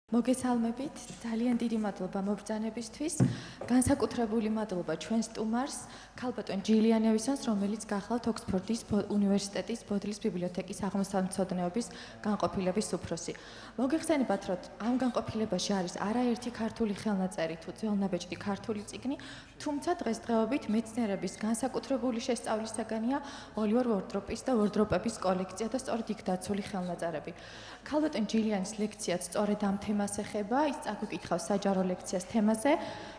მოგესალმებით, ძალიან დიდი მადლობა მობრძანებისთვის. განსაკუთრებული მადლობა ჩვენ სტუმარს, ქალბატონ ჯილიან ევისონს, რომელიც გახლავთ ოქსფორდის უნივერსიტეტის ბოდლის ბიბლიოთეკის აღმოსავლეთმცოდნეობის განყოფილების უფროსი. მოგეხსენებათ, რომ ამ განყოფილებაში არის არაერთი ქართული ხელნაწერი თუ ძველნაბეჭდი ქართული წიგნი, თუმცა დღესდღეობით მეცნიერების განსაკუთრებული შესწავლის საგანია უორდროპების და უორდროპების კოლექცია და სწორედ იქ დაცული ხელნაწერები. ქალბატონ ჯილიანის ლექციაც სწორედ ამ თემას ეხება, ის წაგვიკითხავს საჯარო ლექციას თემაზე,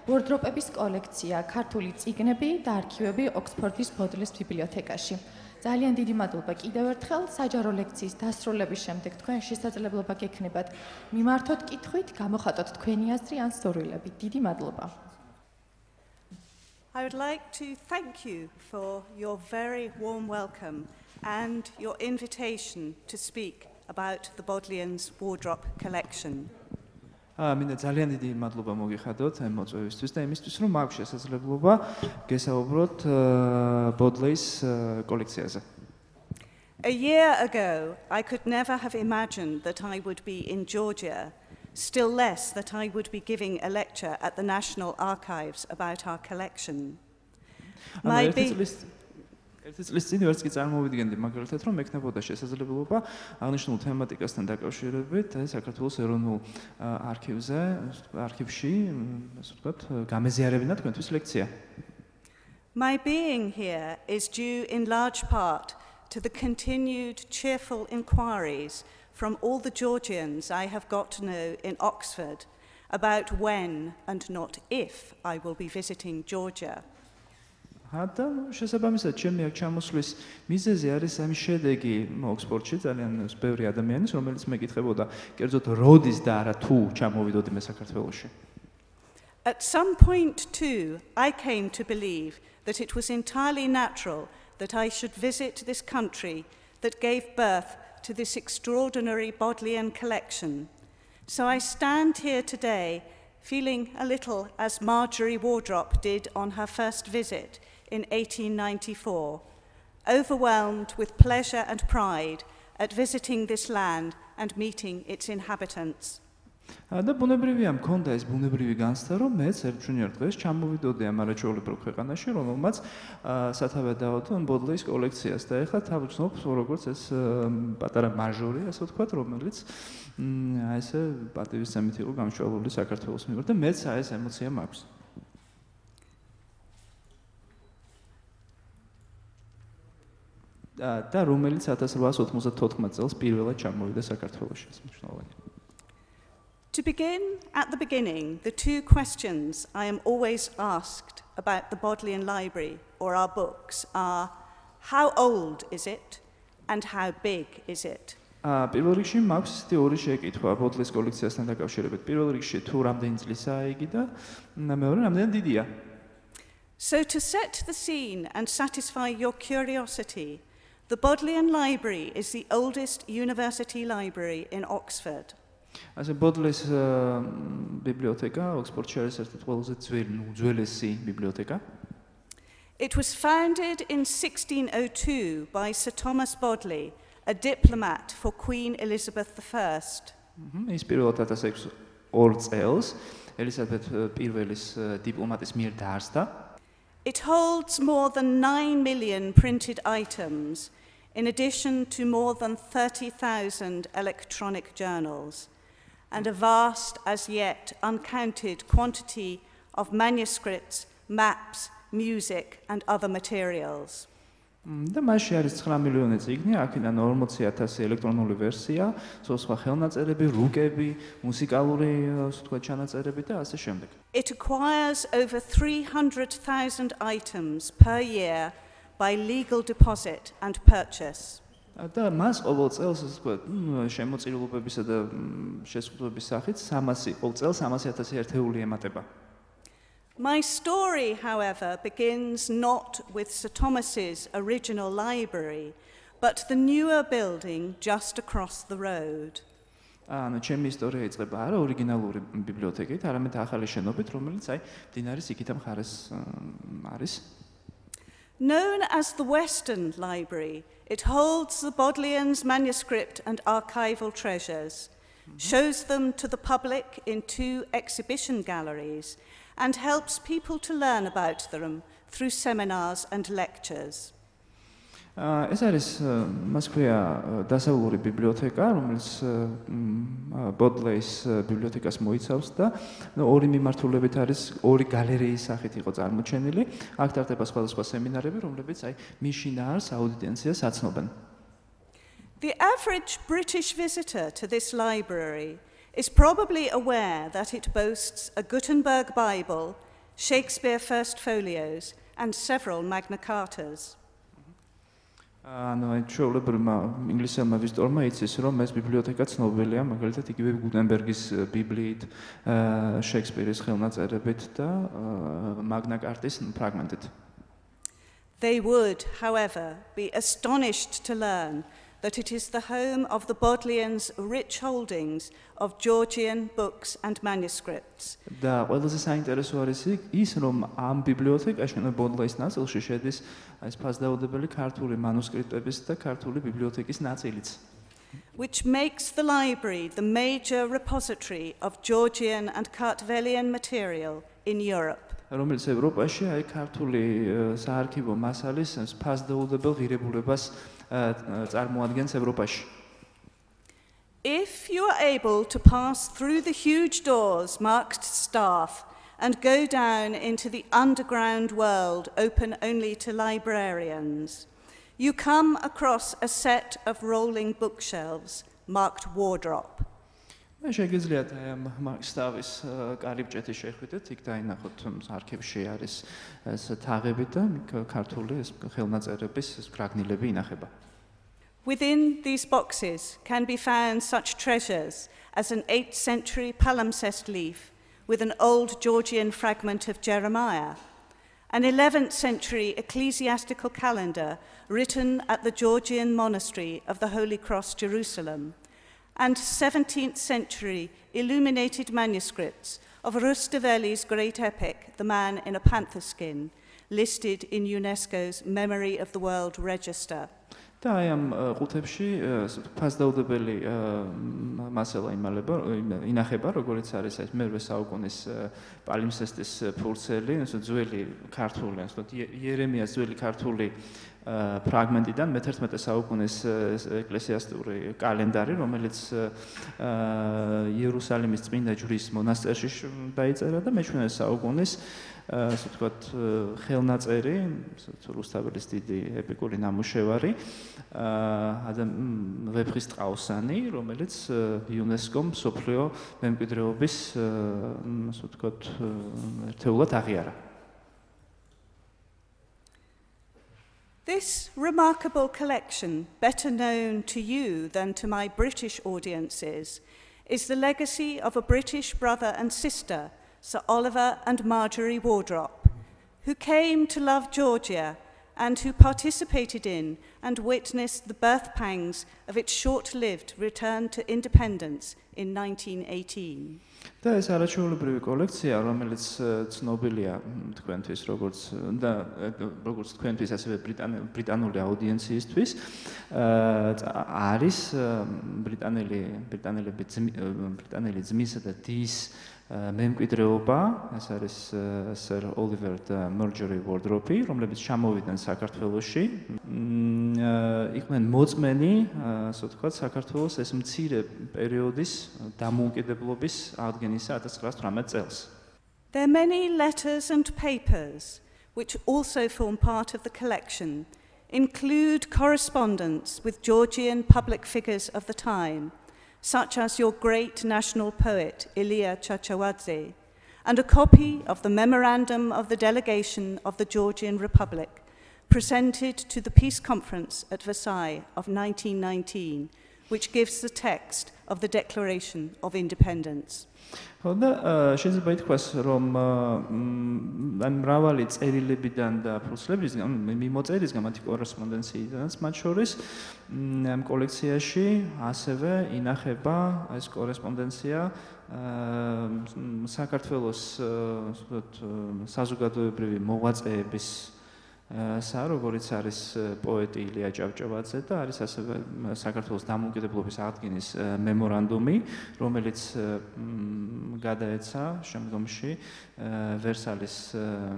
უორდროპების კოლექცია, ქართული წიგნები და არქივები ოქსფორდის ბოდლის ბიბლიოთეკაში. ძალიან დიდი მადლობა კიდევ ერთხელ, საჯარო ლექციის დასრულების შემდეგ თქვენ შესაძლებლობა გექნებათ მიმართოთ კითხვით, გამოხატოთ თქვენი აზრი ან სურვილები. დიდი მადლობა. I would like to thank you for your very warm welcome and your invitation to speak about the Bodleians' wardrobe collection. მინდა ძალიან დიდი მადლობა მოგიხადოთ ამ მოწვევისთვის და იმისთვის, რომ მაქვს შესაძლებლობა გესაუბროთ ბოდლის კოლექციაზე. A year ago, I could never have imagined that I would be in Georgia, still less that I would be giving a lecture at the National Archives about our collection. ერთი წლის წინ ვერც კი წარმოვიდგენდი მაგალითად, რომ მექნებოდა შესაძლებლობა აღნიშნულ თემატიკასთან დაკავშირებით საქართველოს ეროვნულ არქივში, ასე ვთქვათ, გამეზიარებინა თქვენთვის ლექცია. My being here is due in large part to the continued cheerful inquiries from all the Georgians I have got to know in Oxford about when and not if I will be visiting Georgia. და შესაბამისად ჩემი აქ ჩამოსვლის მიზეზი არის ამ შედეგი ოქსფორდში ძალიან ბევრი ადამიანის, რომელიც მეკითხებოდა, კერძოდ როდის და არა თუ ჩამოვიდოდი მე საქართველოში. At some point too, I came to believe that it was entirely natural that I should visit this country that gave birth to this extraordinary Bodleian collection. So I stand here today feeling a little as Marjorie Wardrop did on her first visit in 1894, overwhelmed with pleasure and pride at visiting this land and meeting its inhabitants. და ბუნებრივია მქონდა ეს ბუნებრივი განცდა, რომ მეც ერთგვარ დღეს ჩამოვიდოდი ამ არაჩვეულებრივ ქვეყანაში, რომელმაც სათავე დაუდო ბოდლის კოლექციას და ეხლა თავიცნობ როგორც ეს პატარა მაჟორი, ასე ვთქვათ, რომელიც ესე პატივისცემით იყო გამშვალული საქართველოს მიერ და მეც ეს ემოცია მაქვს. და რომელიც 1894 წელს პირველად ჩამოვიდა საქართველოში, ეს მნიშვნელოვანია. To begin at the beginning, the two questions I am always asked about the Bodleian Library or our books are, how old is it and how big is it? პირველ რიგში მაქვს ისეთი ორი შეკითხვა ბოდლის კოლექციასთან დაკავშირებით. პირველ რიგში თუ რამდენი წლისაა იგი და მეორე რამდენი დიდია? So to set the scene and satisfy your curiosity, the Bodleian Library is the oldest university library in Oxford. ასე ბოდლის ბიბლიოთეკა ოქსფორდში არის ერთ-ერთი ყველაზე უძველესი ბიბლიოთეკა. It was founded in 1602 by Sir Thomas Bodley, a diplomat for Queen Elizabeth I. ის პირველად 1602 წელს ელიზაბეთ პირველის დიპლომატის მიერ დაარსდა. It holds more than 9 million printed items, in addition to more than 30,000 electronic journals, and a vast, as yet uncounted quantity of manuscripts, maps, music, and other materials. და მასში არის 9 მილიონი წიგნი, აქედან 40,000 ელექტრონული ვერსია, სხვა ხელნაწერები, რუკები, მუსიკალური, ასე ვთქვათ, ჩანაწერები და ასე შემდეგ. It acquires over 300,000 items per year by legal deposit and purchase. და მას ყოველ წელს, ასე ვთქვათ, შემოწირულობებისა და შეზღუდვების სახით 300 ყოველ წელს 300,000 ერთეული ემატება. My story, however, begins not with Sir Thomas's original library, but the newer building just across the road. ჩემი ისტორია იწყება არა ორიგინალური ბიბლიოთეკით, არამედ ახალი შენობით, რომელიც აი მდინარის იქით მხარეს არის. Known as the Western Library, it holds the Bodleians' manuscript and archival treasures, shows them to the public in 2 exhibition galleries, and helps people to learn about them through seminars and lectures. ეს არის მას ქვია დასავლური ბიბლიოთეკა, რომელიც ბოდლის ბიბლიოთეკას მოიცავს და ორი მიმართულებით არის, ორი გალერეის სახით იყო წარმოჩენილი. აქ ტარდება სხვადასხვა სემინარები, რომლებიც აი მის შინაარს აუდიენციას აცნობენ. The average British visitor to this library is probably aware that it boasts a Gutenberg Bible, Shakespeare First Folios, and several Magna Cartas. ანუ ჩვეულებრივმა ინგლისელმა ვიზიტორმა იცის, რომ ეს ბიბლიოთეკა ცნობილია, მაგალითად იგივე გუტენბერგის ბიბლიით, შექსპირის ხელნაწერებით და მაგნა კარტის ფრაგმენტით. They would, however, be astonished to learn that it is the home of the Bodleians' rich holdings of Georgian books and manuscripts. და ყველაზე საინტერესო არის ის, რომ ამ ბიბლიოთეკაში, ბოდლის ნაწილში შედის ეს ფასდაუდებელი ქართული მანუსკრიპტების და ქართული ბიბლიოთეკის ნაწილიც. Which makes the library the major repository of Georgian and Kartvelian material in Europe. რომელიც ევროპაში აი ქართული საარქივო მასალის ფასდაუდებელ ღირებულებას წარმოადგენს ევროპაში. If you are able to pass through the huge doors marked staff and go down into the underground world open only to librarians, you come across a set of rolling bookshelves marked wardrobe. შეგიძლიათ ამ სტავის კარიბჭეთი შეხვიდეთ, იქ დაინახოთ არქივში არის ეს თაღები და ქართული ეს ხელნაწერების ფრაგმენტები ინახება. Within these boxes can be found such treasures as an 8th century palimpsest leaf with an old Georgian fragment of Jeremiah, an 11th century ecclesiastical calendar written at the Georgian monastery of the Holy Cross, Jerusalem, and 17th century illuminated manuscripts of Rustaveli's great epic, The Man in a Panther Skin, listed in UNESCO's Memory of the World Register. და აი ამ ყუთებში ფასდაუდებელი მასალა ინახება, როგორც არის ეს მერვე საუკუნის პალიმსესტის ფურცელი, ძველი ქართული, იერემიას ძველი ქართული ფრაგმენტიდან მე-11 საუკუნის ეკლესიასტური კალენდარი, რომელიც იერუსალიმის წმინდა ჯვრის მონასტერში დაიწერა და მე-17 საუკუნის ასე ვთქვათ ხელნაწერი, რუსთაველის დიდი ეპიკური ნამუშევარი, ვეფხის ტყავსანი, რომელიც იუნესკომ მსოფლიო მემკვიდრეობის ასე ვთქვათ ერთეულად აღიარა. This remarkable collection, better known to you than to my British audiences, is the legacy of a British brother and sister, Sir Oliver and Marjorie Wardrop, who came to love Georgia and who participated in and witnessed the birth pangs of its short-lived return to independence in 1918. და ეს არაჩვეულებრივი კოლექცია, რომელიც ცნობილია თქვენთვის, როგორც თქვენთვის, ასევე ბრიტანული აუდიენციისთვის, არის ბრიტანელი ძმისა და დის მემკვიდრეობა, ეს არის სერ ოლივერ და მარჯორი ვორდროპი, რომლებიც ჩამოვიდნენ საქართველოში. იყვნენ მოწმენი, ასე ვთქვათ, საქართველოს ეს მცირე პერიოდის დამოუკიდებლობის აღდგენისა 1918 წელს. There are many letters and papers which also form part of the collection, include correspondence with Georgian public figures of the time, such as your great national poet, Ilia Chachawadze, and a copy of the Memorandum of the Delegation of the Georgian Republic, presented to the Peace Conference at Versailles of 1919, which gives the text of the Declaration of Independence. და შეიძლება ითქვას, რომ მრავალი წერილებიდან და ფურცლებისგან, მიმოწერისგან, მათი კორესპონდენციიდანაც მათ შორის ამ კოლექციაში ასევე ინახება ეს კორესპონდენცია საქართველოს საზოგადოებრივი მოღვაწეების როგორც არის პოეტი ილია ჭავჭავაძე და არის ასევე საქართველოს დამოუკიდებლობის აღდგენის მემორანდუმი, რომელიც გადაეცა შემდგომში ვერსალის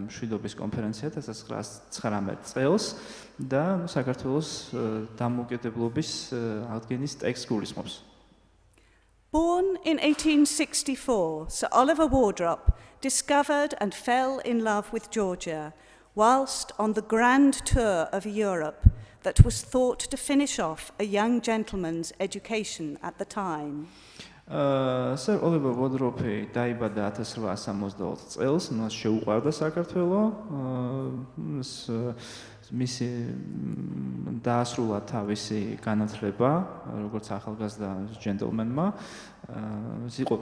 მშვიდობის კონფერენცია 1919 წელს და საქართველოს დამოუკიდებლობის აღდგენის ტექსტს გულისხმობს. Born in 1864, Sir Oliver Wardrop discovered and fell in love with Georgia whilst on the grand tour of Europe that was thought to finish off a young gentleman's education at the time. Sir Oliver Wardropi დაიბადა 1864 წელს, მას შეუყვარდა საქართველო, მისი დაასრულა თავისი განათლება, როგორც ახალგაზრდა ჯენტლმენმა, იყო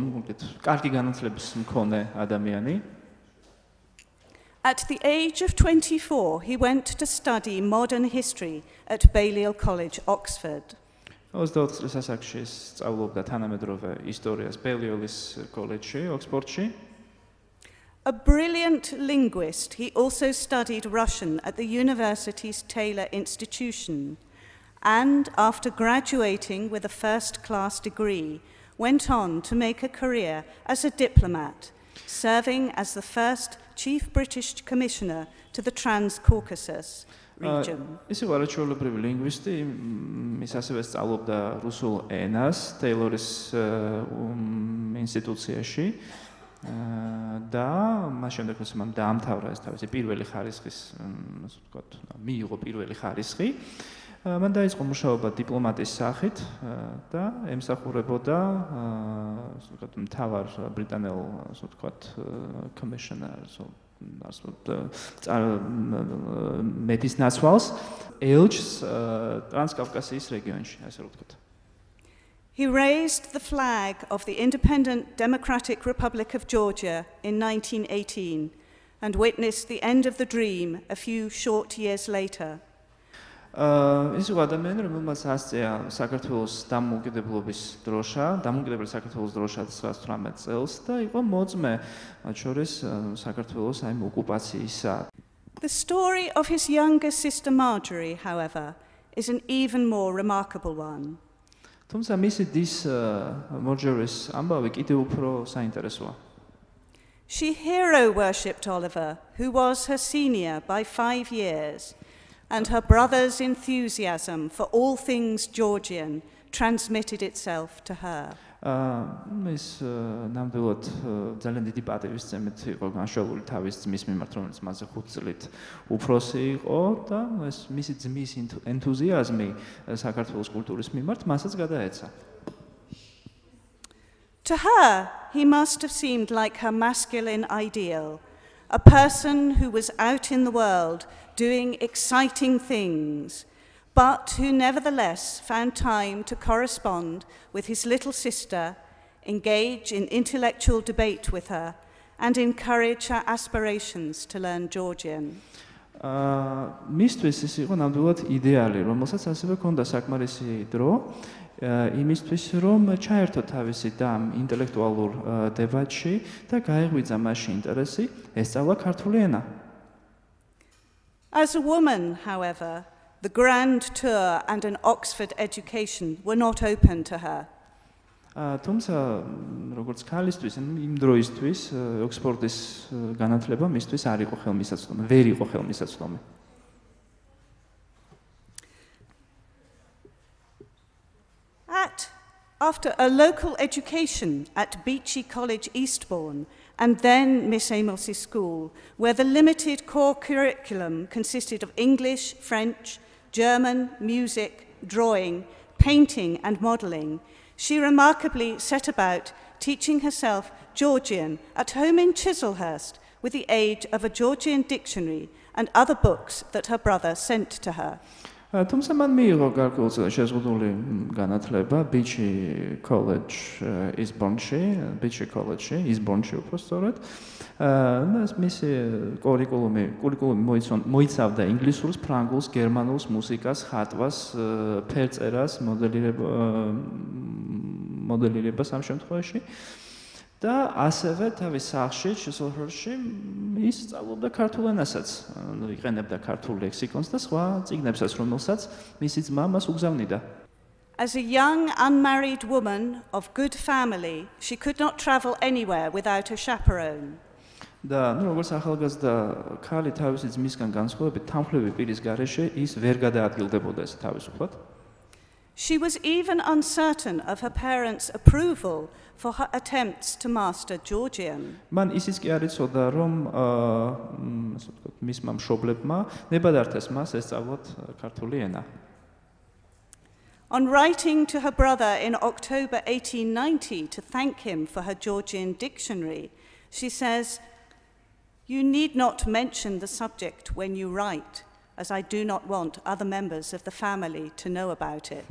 კარგი განათლების მქონე ადამიანი. At the age of 24, he went to study modern history at Balliol College, Oxford. 24 წლის ასაკში სწავლობდა თანამედროვე ისტორიას ბელიოლის კოლეჯში, ოქსფორდში. A brilliant linguist, he also studied Russian at the university's Taylor Institution, and after graduating with a first-class degree, went on to make a career as a diplomat, serving as the first Chief British Commissioner to the Trans-Caucasus region. ის იყო არაჩვეულებრივი ლინგვისტი, ის ასევე სწავლობდა რუსულ ენას ტეილორის ინსტიტუციაში. და მას შემდეგ როცა მან დაამთავრა ეს თავისი პირველი ხარისხის, ასე ვთქვათ, მიიღო პირველი ხარისხი, მან დაიწყო მუშაობა დიპლომატის სახით და ემსახურებოდა, ასე ვთქვათ, მთავარ ბრიტანელ, ასე ვთქვათ, commissioners, მეფის ნაცვალს, ელჩს ტრანსკავკასიის რეგიონში, ასე ვთქვათ. He raised the flag of the independent Democratic Republic of Georgia in 1918 and witnessed the end of the dream a few short years later. ის იყო ადამიანი, რომელმაც ასწია საქართველოს დამოუკიდებლობის დროშა, დამოუკიდებელი საქართველოს დროშა 1918 წელს და იყო მოწმე მათ შორის საქართველოს აი ოკუპაციისა. The story of his younger sister Marjorie, however, is an even more remarkable one. თუმცა მისი დის მორჯორის ამბავი კიდევ უფრო საინტერესოა. She hero worshipped Oliver, who was her senior by 5 years, and her brother's enthusiasm for all things Georgian transmitted itself to her. ის ნამდვილად ძალიან დიდი პატივისცემით იყო განშვალული თავის ძმის მიმართ, რომელიც მასზე 5 წლით უფროსი იყო და ეს მისი ძმის ენთუზიაზმი საქართველოს კულტურის მიმართ მასაც გადაეცა. To her, he must have seemed like her masculine ideal, a person who was out in the world doing exciting things, but who nevertheless found time to correspond with his little sister, engage in intellectual debate with her, and encourage her aspirations to learn Georgian. მისთვის ის იყო ნამდვილად იდეალი, რომელსაც ასევე ჰქონდა საკმარისი დრო იმისთვის, რომ ჩაერთო თავისი და ინტელექტუალურ დებატში და გაეღვიძა მასში ინტერესი, ესწავლა ქართული ენა. As a woman, however, the grand tour and an Oxford education were not open to her. თუმცა, როგორც ქალისთვის, იმ დროისთვის ოქსფორდის განათლება მისთვის არ იყო ხელმისაწვდომი, ვერ იყო ხელმისაწვდომი. After a local education at Beachy College, Eastbourne, and then Miss Amos's School, where the limited core curriculum consisted of English, French, German, music, drawing, painting, and modelling, she remarkably set about teaching herself Georgian at home in Chislehurst with the aid of a Georgian dictionary and other books that her brother sent to her. თუმცა მან მიიღო გარკვეულწილად შეზღუდული განათლება Beachy College Eastbourne-ში უფრო სწორედ. მისი კურიკულუმი მოიცავდა ინგლისურს, ფრანგულს, გერმანულს, მუსიკას, ხატვას, ფერწერას, მოდელირებას ამ შემთხვევაში. და ასევე თავის სახლში, Chislehurstში ის სწავლობდა ქართულ ენასაც, იყენებდა ქართულ ლექსიკონს და სხვა წიგნებსაც, რომელსაც მისი ძმა მას უგზავნიდა. As a young, unmarried woman of good family, she could not travel anywhere without a chaperone. და როგორც ახალგაზრდა ქალი თავისი ძმისგან განსხვავებით თანხმლები პირის გარეშე ის ვერ გადაადგილდებოდა ეს თავისუფლად. She was even uncertain of her parents' approval for her attempts to master Georgian. მან ისიც კი არ იცოდა, რომ ასე ვთქვათ, მისმა მშობლებმა ნებადართეს მას ესწავლოთ ქართული ენა. On writing to her brother in October 1890 to thank him for her Georgian dictionary, she says, "You need not mention the subject when you write, as I do not want other members of the family to know about it."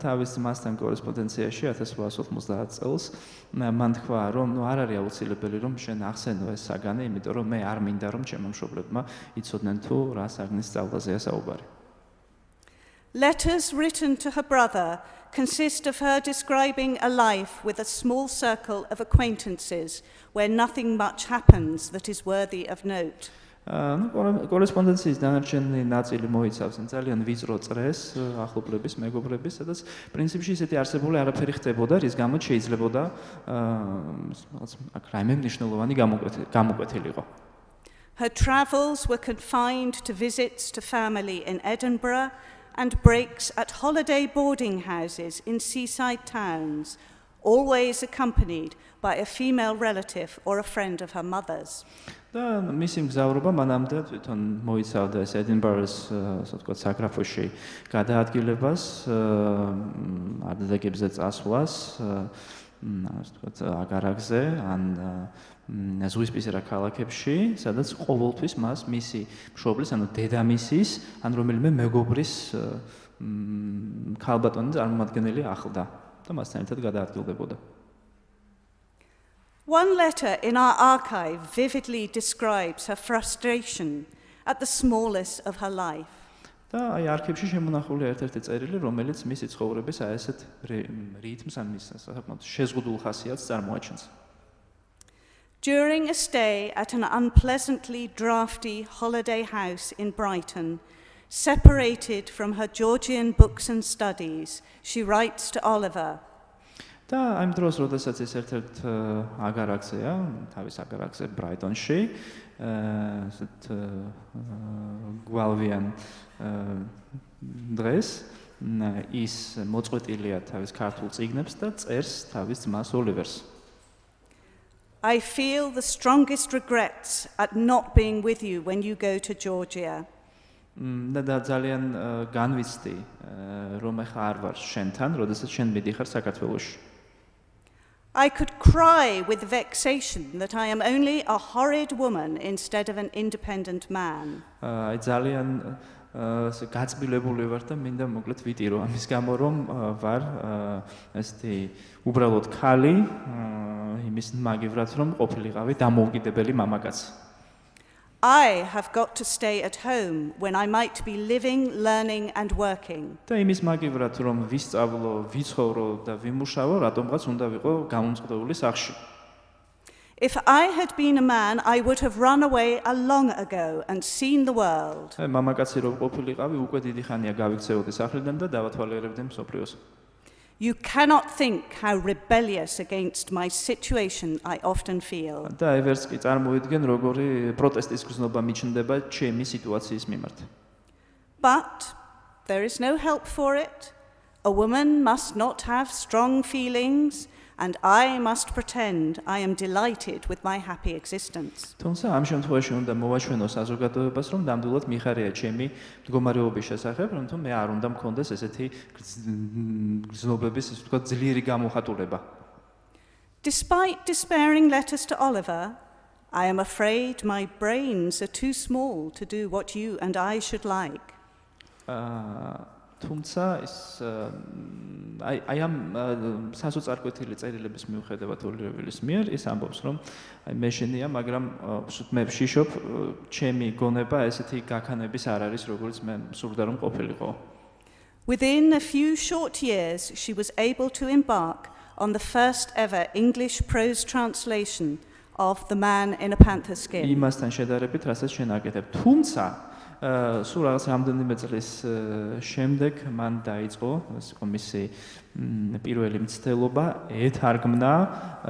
თავის მასთან კორესპონდენციაში 1890 წელს მან თქვა, რომ არ არის აუცილებელი რომ შენ ახსენო ეს საგანი, იმიტომ რომ მე არ მინდა რომ ჩემო მშობლებმა იცოდნენ თუ რა საგნის სწავლაზეა საუბარი. Letters written to her brother consist of her describing a life with a small circle of acquaintances where nothing much happens that is worthy of note. კორესპონდენციის დანარჩენი ნაწილი მოიცავს ძალიან ვიწრო წრეს, ახლობლების, მეგობრების, სადაც პრინციპში ისეთი არსებული არაფერი ხდებოდა, რის გამოც შეიძლებოდა რაღაც რაიმე მნიშვნელოვანი გამოკვეთილიყო. Her travels were confined to visits to family in Edinburgh and breaks at holiday boarding houses in seaside towns, always accompanied by a female relative or a friend of her mother's. და მისი მგზავრობა მანამდე თვითონ მოიცავდა ეს ედინბაროს, ასე ვთქვათ, საგრაფოში გადაადგილებას, არდადეგებზე წასვლას, ასე ვთქვათ, აგარაკზე ან ზღვისპირა ქალაქებში, სადაც ყოველთვის მას მისი მშობლის, ანუ დედამისის, ან რომელიმე მეგობრის ქალბატონი წარმომადგენელი ახლდა და მასთან ერთად გადაადგილდებოდა. One letter in our archive vividly describes her frustration at the smallness of her life. და აი არქივში შემონახულია ერთ-ერთი წერილი, რომელიც მისი ცხოვრების აი ესეთ რიტმს ან მის საკმაოდ შეზღუდულ ხასიათს წარმოაჩენს. During a stay at an unpleasantly drafty holiday house in Brighton, separated from her Georgian books and studies, she writes to Oliver. და ამ დროს, როდესაც ის ერთ-ერთ აგარაკზეა, თავის აგარაკზე ბრაიტონში, ესეთ გვალვიან დღეს ის მოწყვეტილია თავის ქართულ წიგნებს და წერს თავის ძმას ოლივერს. I feel the strongest regrets at not being with you when you go to Georgia. და ძალიან განვიცდი, რომ ახლა არ ვარ შენთან, როდესაც შენ მიდიხარ საქართველოში. I could cry with vexation that I am only a horrid woman instead of an independent man. აი ძალიან გაწბილებული ვარ და მინდა მოკლედ ვიტირო ამის გამო რომ ვარ ესეთი უბრალოდ ქალი, იმის მაგივრად რომ ყოფილიყავი დამოუკიდებელი მამაკაცი. I have got to stay at home when I might be living, learning and working. და იმის მაგივრად რომ ვისწავლო, ვიცხოვრო და ვიმუშაო, რატომღაც უნდა ვიყო გამომწყდეული სახლში. If I had been a man, I would have run away long ago and seen the world. მამაკაცი რო ყოფილიყავი, უკვე დიდი ხანია გავიქცეოდი სახლიდან და დავათვალიერებდი მსოფლიოს. You cannot think how rebellious against my situation I often feel. და ევერს კი წარმოიდგენ როგორი პროტესტის გრძნობა მიჩნდება ჩემი სიტუაციის მიმართ. But there is no help for it. A woman must not have strong feelings, and I must pretend I am delighted with my happy existence. თუმცა ამ შემთხვევაში უნდა მოვაჩვენო საზოგადოებას, რომ ნამდვილად მიხარია ჩემი მდგომარეობის შესახებ, რომ მე არ უნდა მქონდეს ესეთი გრძნობების, ისე ვთქვათ, ძლიერი გამოხატულება. Despite despairing letters to Oliver, I am afraid my brains are too small to do what you and I should like. თუმცა ის აი ამ სასოწარკვეთილი წერილების მიუხედავად ოლივერის მიერ ის ამბობს რომ აი მე შენია, მაგრამ მე ვშიშობ ჩემი გონება ესეთი გაქანების არ არის, როგორც მე სურდა რომ ყოფილიყო. Within a few short years, she was able to embark on the first ever English prose translation of the man in a panther skin. იმასთან შედარებით, რასაც შენ აკეთებ. თუმცა, სულ რაღაც რამდენიმე წლის შემდეგ მან დაიწყო მისი პირველი მცდელობა ეთარგმნა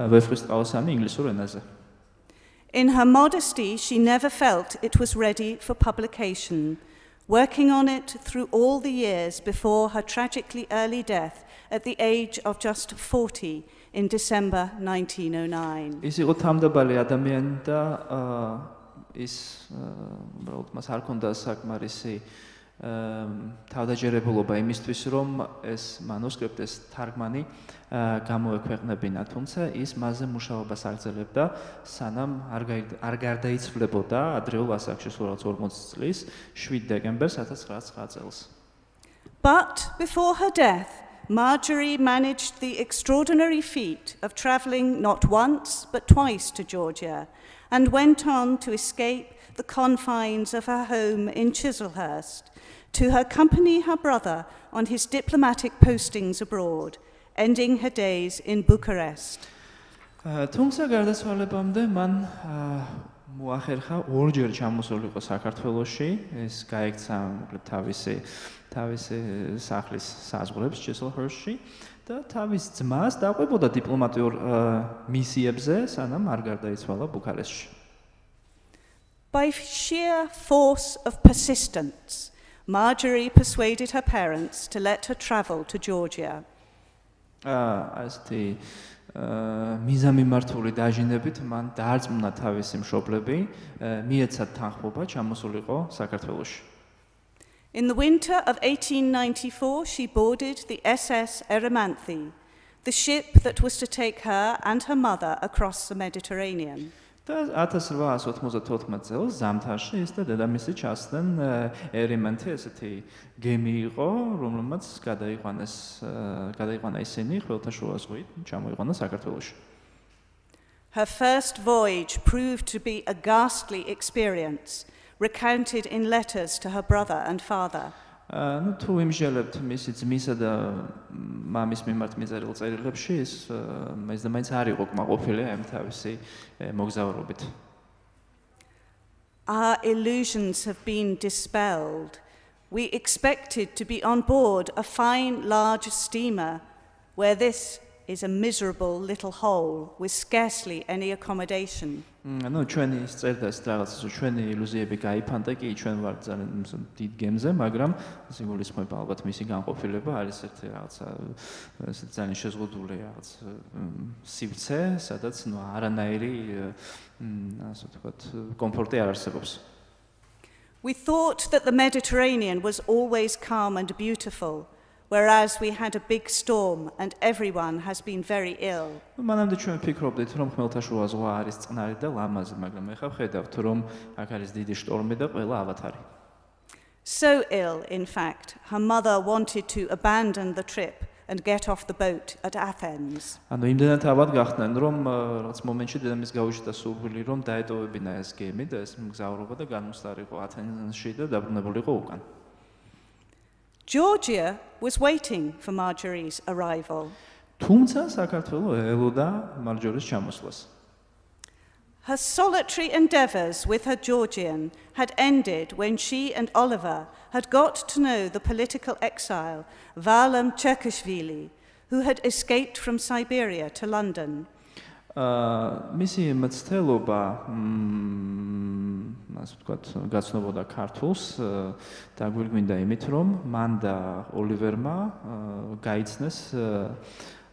ვეფხისტყაოსანი ინგლისურ ენაზე. In her modesty, she never felt it was ready for publication, working on it through all the years before her tragically early death at the age of just 40 in December 1909. ის იყო თავმდაბალი ადამიანი და ის უბრალოდ მას არ ჰქონდა საკმარისი თავდაჯერებულობა იმისთვის, რომ ეს მანუსკრიპტი, ეს თარგმანი გამოექვეყნებინა, თუმცა ის მასზე მუშაობას აგრძელებდა, სანამ არ გარდაიცვლებოდა ადრეულ ასაკში, სულ 40 წლის, 7 დეკემბერს 1909 წელს. But before her death, Marjorie managed the extraordinary feat of travelling not once but twice to Georgia and went on to escape the confines of her home in Chislehurst to accompany her brother on his diplomatic postings abroad, ending her days in Bucharest. თუმცა გარდაცვალებამდე მან მოახერხა ორჯერ ჩამოსულიყო საქართველოში, ეს გაექცა თავისი სახლის საზღვრებს Chislehurstში და თავის ძმას დაყვებოდა დიპლომატიურ მისიებზე, სანამ არ გარდაიცვალა ბუქარესტში. By sheer force of persistence, Marjorie persuaded her parents to let her travel to Georgia. Ასეთი მიზამიმართული დაჟინებით მან დაარწმუნა თავისი მშობლები, მიეცა თანხმობა ჩამოსულიყო საქართველოში. In the winter of 1894, she boarded the SS Eremanthi, the ship that was to take her and her mother across the Mediterranean. და 1894 წელს ზამთარში ის და დედამისი ჩასდნენ ერემანთი, ესეთი გემი იყო, რომელმაც გადაიყვანა ისინი ხმელთაშუა ზღვით, ჩამოიყვანა საქართველოში. Her first voyage proved to be a ghastly experience, recounted in letters to her brother and father. Ну, თუ იმსჯელებთ მისი ძმისა და მამის მიმართ მიწერილ წერილებში, ის და მაინც არ იყო კმაყოფილი ამ თავისი მოგზაურობით. Our illusions have been dispelled. We expected to be on board a fine large steamer where this is a miserable little hole with scarcely any accommodation. Ну, ჩვენი წერდა ეს რაღაცა, ჩვენი ილუზიები გაიფანტა კი, ჩვენ ვართ ძალიან დიდ გემზე, მაგრამ სიგულისხმება ალბათ მისი განყოფილება არის ერთი რაღაცა ძალიან შეზღუდული რაღაც სივრცე, სადაც ნუ არანაირი ასე ვთქვათ, კომფორტი არ არსებობს. We thought that the Mediterranean was always calm and beautiful, whereas we had a big storm and everyone has been very ill. მანამდე ჩვენ ფიქრობდით, რომ ხმელთაშუა ზღვა არის წყნარი და ლამაზი, მაგრამ ეხლა ვხედავთ, რომ აქ არის დიდი შტორმი და ყველა ავათარი. So ill, in fact, her mother wanted to abandon the trip and get off the boat at Athens. ანუ იმდენად ავად გახდნენ, რომ რაღაც მომენტში დედამის გაუჩნდა სურვილი, რომ დაეტოვებინა ეს გემი და ეს მგზავრობა და განუსწარიყო ათენში და დაბრუნებულიყო უკან. Georgia was waiting for Marjorie's arrival. თუმცა საქართველო ელოდა მარჯორის ჩამოსვლას. Her solitary endeavours with her Georgian had ended when she and Oliver had got to know the political exile, Varlam Cherkashvili, who had escaped from Siberia to London. მისი მცდელობა ასე ვთქვათ, გაცნობოდა ქართულს და გვირგვინდა იმით, რომ მან და ოლივერმა გაიცნეს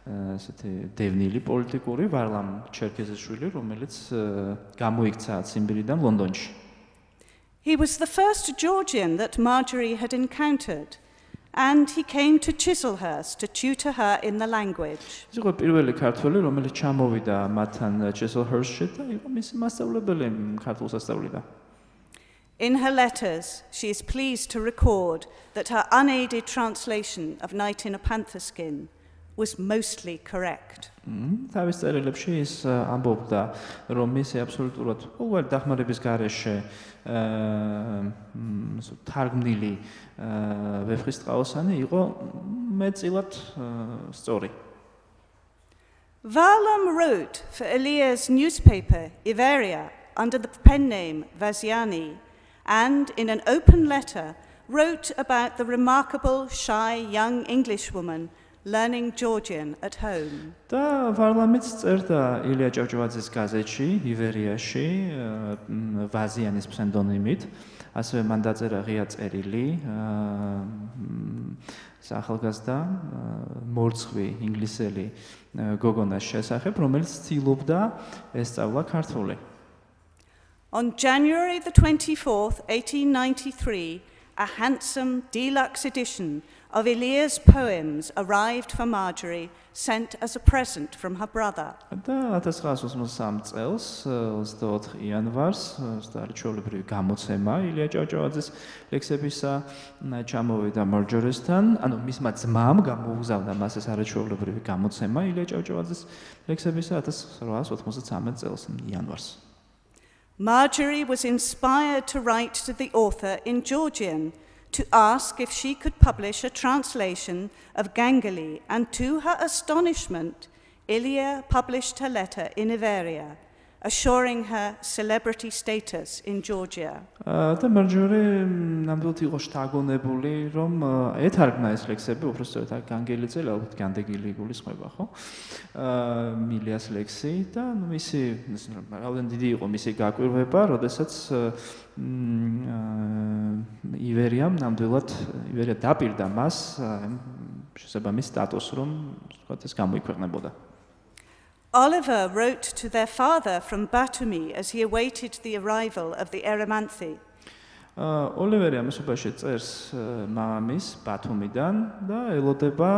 ესეთი დევნილი პოლიტიკური ვარლამ ჩერქეზიშვილი, რომელიც გამოიქცა ციმბირიდან ლონდონში. He was the first Georgian that Marjorie had encountered, and he came to Chislehurst to tutor her in the language. ის იყო პირველი ქართველი, რომელიც ჩამოვიდა მათთან Chislehurstში და იყო მისი მასწავლებელი ქართულს ასწავლიდა. In her letters, she is pleased to record that her unaided translation of Night in a Panther Skin was mostly correct. თავის წერილებში ის ამბობდა, რომ მისი აბსოლუტურად ყოველ დახმარების გარეშე თარგმნილი ვეფხისტყაოსანი იყო მეტწილად სწორი. Varlam wrote for Elia's newspaper, Iveria, under the pen name Vaziani, and in an open letter wrote about the remarkable, shy young Englishwoman learning Georgian at home. და ვარლამიც წერდა ილია ჭავჭავაძის გაზეთში, ივერიაში, ვაზიანის ფსევდონიმით, ასევე მან დაწერა ღია წერილი ახალგაზრდა მორცხვი ინგლისელი გოგონას შესახებ, რომელიც ცდილობდა ესწავლა ქართული. On January the 24th, 1893, a handsome deluxe edition of Elia's poems arrived for Marjorie, sent as a present from her brother. და 1983 წელს 24 იანვარს არჩეულებრივი გამოცემა ილია ჭავჭავაძის ლექსებისა ჩამოვიდა მარჯორესთან, ანუ მისმა ძმამ გამოუგზავნა მას ეს არჩეულებრივი გამოცემა ილია ჭავჭავაძის ლექსებისა 1893 წელს იანვარს. Marjorie was inspired to write to the author in Georgian to ask if she could publish a translation of Gangali, and to her astonishment, Ilia published her letter in Iveria, assuring her celebrity status in Georgia. და მარჯორე ნამდვილად იყო შთაგონებული, რომ ეთარგმნა ეს ლექსები, უბრალოდ განგელიძე, ალბათ განდეგილი იგულისხმება, ხო? მილიას ლექსი და მისი რაოდენ დიდი იყო მისი გაკვირვება, როდესაც ივერიამ ნამდვილად ივერია დაპირდა მას შესაბამის სტატუსს, რომ თქვათ ეს გამოიქვეყნებოდა. Oliver wrote to their father from Batumi as he awaited the arrival of the Eremanthi. ოლივერი ამასობაში წერს მამამის ბათუმიდან და ელოდება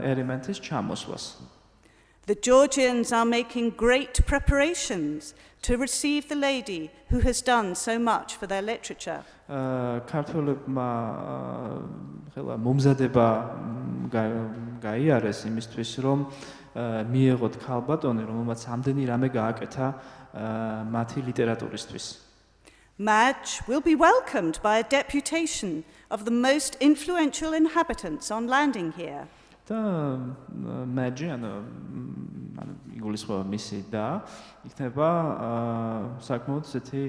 ერემანთის ჩამოსვლას. The Georgians are making great preparations to receive the lady who has done so much for their literature. ქართველებმა ხელა მომზადება გაიარეს იმისთვის, რომ მიეღოთ ქალბატონი, რომელმაც ამდენი რამე გააკეთა მათი ლიტერატურისთვის. Madge will be welcomed by a deputation of the most influential inhabitants on landing here. და Madge, ანუ იგულისხმება მისი და იქნება საკმაოდ ესეთი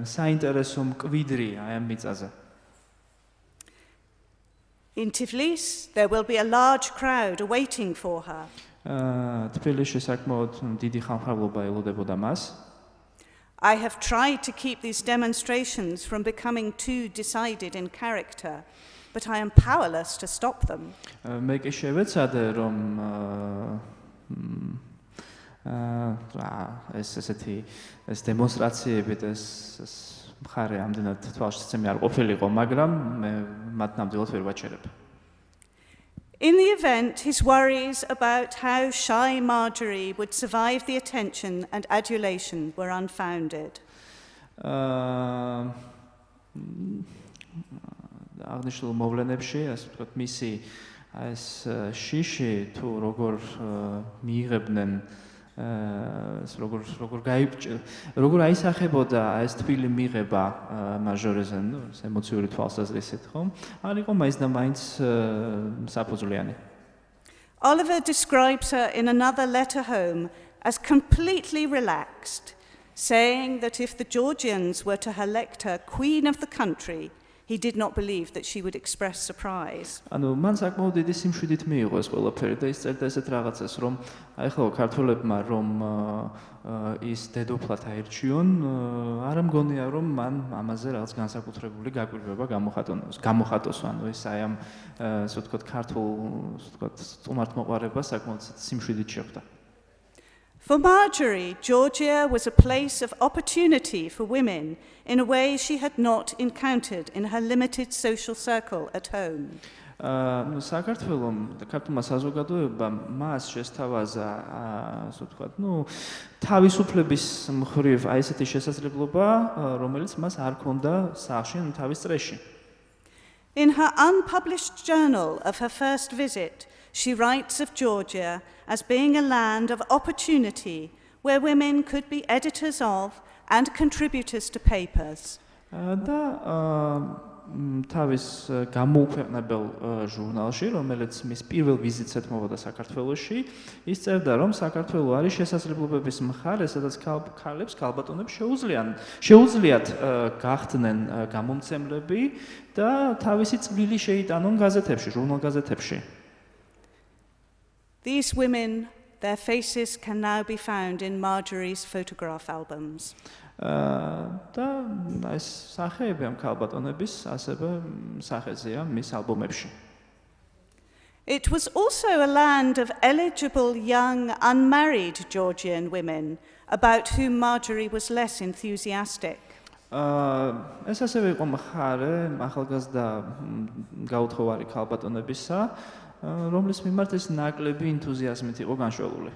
საინტერესო მკვიდრი აი ამ მიწაზე. In Tiflis, there will be a large crowd awaiting for her. თბილისში საკმაოდ დიდი ხალხმრავლობა ელოდებოდა მას. I have tried to keep these demonstrations from becoming too decided in character, but I am powerless to stop them. მე კი შევეცადე, რომ ეს დემონსტრაციები და ეს მხარე ამდენად თვალშისცემი არ ყოფილიყო, მაგრამ მე მათ ნამდვილად ვერ ვაჩერებ. In the event, his worries about how shy Marjorie would survive the attention and adulation were unfounded. აღნიშნულ მოვლენებში, ასე ვთქვათ, მისი ეს შიში თუ როგორ მიიღებდნენ როგორ აისახებოდა ეს თბილი მიღება მაჟორეზე, ნუ ემოციური თვალსაზრისით, ხო? არ იყო მაინც და მაინც საფუძვლიანი. Oliver describes her in another letter home as completely relaxed, saying that if the Georgians were to elect her queen of the country, he did not believe that she would express surprise. ანუ მან საკმაოდ დიდი სიმშვიდით მიიღო ეს ყველაფერი და ის წერდა ესეთ რაღაცას, რომ აი ხო ქართველებმა რომ ის დედოფლად აირჩიონ, არ მგონია რომ მან ამაზე რაღაც განსაკუთრებული გაკვირვება გამოხატოს, ანუ ეს აი ამ ასე ვთქვათ ქართულ ასე ვთქვათ სტუმართმოყვარებას საკმაოდ სიმშვიდით შეხვდა. For Marjorie, Georgia was a place of opportunity for women in a way she had not encountered in her limited social circle at home. საქართველომ და ქართულმა საზოგადოებამ მას შესთავაზა, ასე ვთქვათ, თავისუფლების მხრივ აი ესეთი შესაძლებლობა, რომელიც მას არ ჰქონდა სახლში, თავის წრეში. In her unpublished journal of her first visit, she writes of Georgia as being a land of opportunity where women could be editors of and contributors to papers. და თავის გამოუქვეყნებელ ჟურნალში, რომელიც მის პირველ ვიზიტს ეთმობოდა საქართველოში, ის წერდა, რომ საქართველო არის შესაძლებლობების მხარე, სადაც ქალებს, ქალბატონებს შეუძლიათ გახდნენ გამომცემლები და თავისი წვლილი შეიტანონ გაზეთებში, ჟურნალ-გაზეთებში. These women, their faces can now be found in Marjorie's photograph albums. და ეს სახეები ამ ქალბატონების ასევე სახეზეა მის ალბომებში. It was also a land of eligible young unmarried Georgian women about whom Marjorie was less enthusiastic. ეს ასევე იყო მხარე ახალგაზრდა გაუთხოვარი ქალბატონებისა, რომლის მიმართ ეს ნაკლები ენთუზიაზმით იყო განშველული.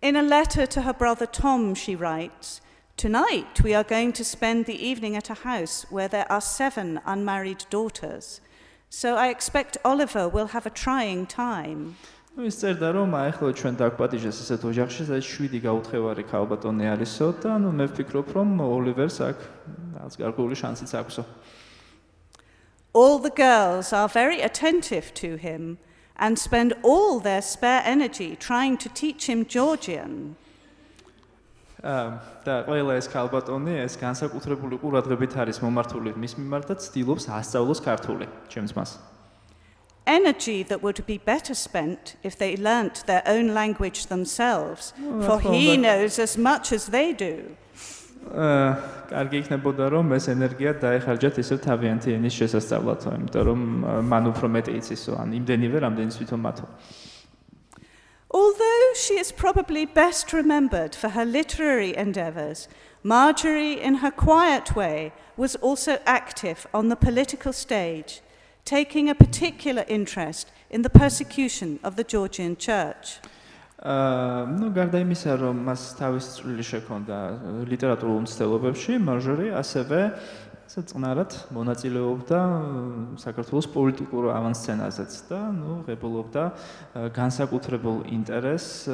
In a letter to her brother Tom, she writes, "Tonight we are going to spend the evening at a house where there are 7 unmarried daughters. So I expect Oliver will have a trying time." ის წერდა, რომ ახლა ჩვენ დაგვპატიჟეს ესეთ ოჯახში, სადაც 7 გაუთხოვარი ქალბატონი არისო და მე ვფიქრობ, რომ ოლივერს აქ რაღაც გარკვეული შანსიც აქვსო. All the girls are very attentive to him and spend all their spare energy trying to teach him Georgian. და ყველა ეს ქალბატონი ეს განსაკუთრებული ყურადღებით არის მომართული მის მიმართ და ცდილობს ასწავლოს ქართული ჩემს მას. Energy that would be better spent if they learnt their own language themselves, for he knows as much as they do. კარგი იქნებოდა რომ ეს ენერგია დაეხარჯათ ისე თავიანთი ენის შესასწავლად, იმიტომ რომ მან უფრო მეტი იცისო, ან იმდენივე რამდენიც თვითონ მათო. Although she is probably best remembered for her literary endeavours, Marjorie, in her quiet way, was also active on the political stage, taking a particular interest in the persecution of the Georgian Church. ნუ გარდა იმისა, რომ მას თავისი წვლილი შექონდა ლიტერატურულ მცდელობებში, მარჟორი ასევე წყნარად მონაწილეობდა საქართველოს პოლიტიკურ ავანსცენაზეც და ნუ ღებულობდა განსაკუთრებულ ინტერესს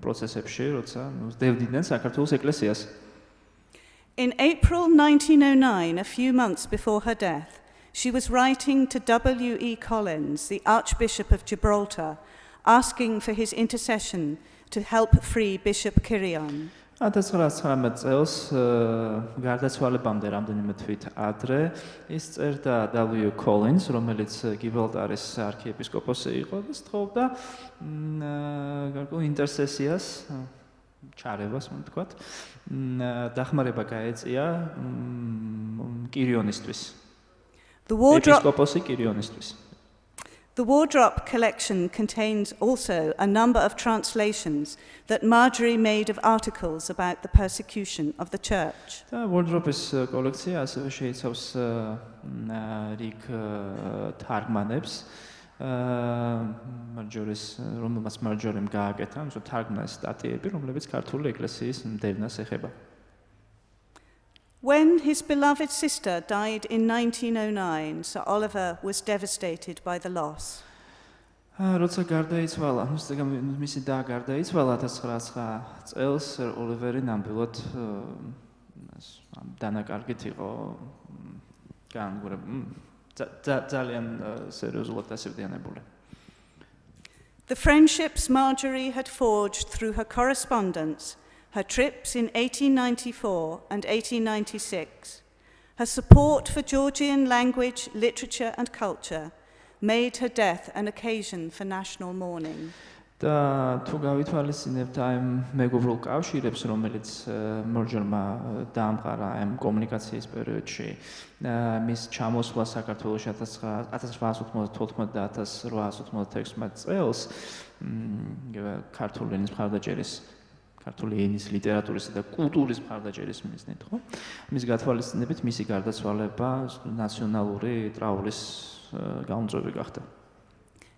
პროცესებში, როცა სდევდნენ საქართველოს ეკლესიას. In April 1909, a few months before her death, she was writing to W.E. Collins, the Archbishop of Gibraltar, asking for his intercession to help free Bishop Kirion. 1919 წელს გარდაცვალებამდე რამდენიმე თვით ადრე ის წერდა W. Collins, რომელიც გიბრალტარის არქიეპისკოპოსი იყო და სთხოვდა გარკვეულ ინტერსესიას, ჩარევას, რომ ვთქვათ, დახმარება გაეწია კირიონისთვის. The Wardrop collection contains also a number of translations that Marjorie made of articles about the persecution of the church. The Wardropების კოლექცია ასევე შეიცავს რიგ თარგმანებს, რომელმაც მარჯორიმ გააკეთა, თარგმნა სტატიები, რომლებიც ქართული ეკლესიის მდევნას ეხება. When his beloved sister died in 1909, Sir Oliver was devastated by the loss. როცა გარდაიცვალა, მისი და გარდაიცვალა 1909 წელს, Sir Oliveri ნამდვილად დანაკარგით იყო ძალიან სერიოზულად დასევდიანებული. The friendships Marjorie had forged through her correspondence, her trips in 1894 and 1896, her support for Georgian language, literature and culture, made her death an occasion for national mourning. და თუ გავითვალისწინებთ ამ მეგობრულ კავშირებს, რომელიც მარჯორმა დაამყარა ამ კომუნიკაციის პერიოდში, მის ჩამოსვლა საქართველოში 1894 და 1896 წელს, ქართული ენის მხარდაჭერის ქართული ენის ლიტერატურისა და კულტურის მხარდაჭერის მიზნით, ხო? მის გათვალისწინებით მისი გარდაცვალება ნაციონალური ტრაურის გამომწვევი გახდა.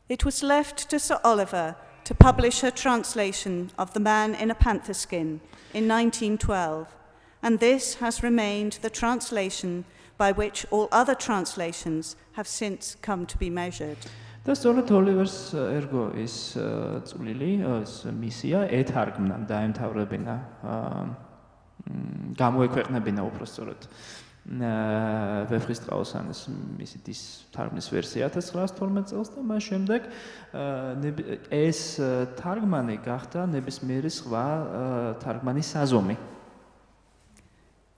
It was left to Sir Oliver to publish her translation of The Man in a Panther Skin in 1912, and this has remained the translation by which all other translations have since come to be measured. და სწორედ ოლივერს ერგო ის წვლილი, ეს მისია ეთარგმნა, დაემთავრებინა გამოექვეყნებინა უпростоრად ვეფხისტყაოსანის მისი დის თარგმნის ვერსია 1912 წელს და მას შემდეგ ეს თარგმანი გახდა ნებისმიერი სხვა თარგმანის საზომი.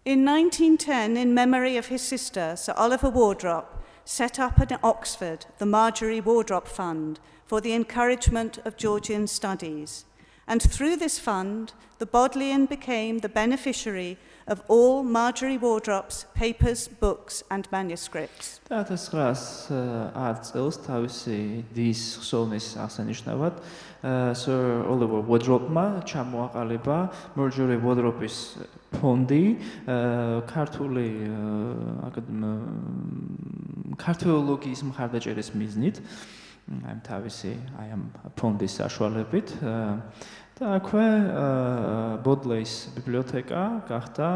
In 1910, in memory of his sister, Sir Oliver Wardrop set up in Oxford the Marjorie Wardrop Fund for the encouragement of Georgian studies. And through this fund, the Bodleian became the beneficiary of all Marjorie Wardrop's papers, books and manuscripts. 1910 წელს თავისი დის ხსოვნის აღსანიშნავად Sir Oliver Wardropმა ჩამოაყალიბა Marjorie Wardropის ფონდი ქართული ქართველოლოგიის მხარდაჭერის მიზნით ამ თავისი ამ ფონდის საშუალებით და აქვე ბოდლის ბიბლიოთეკა გახდა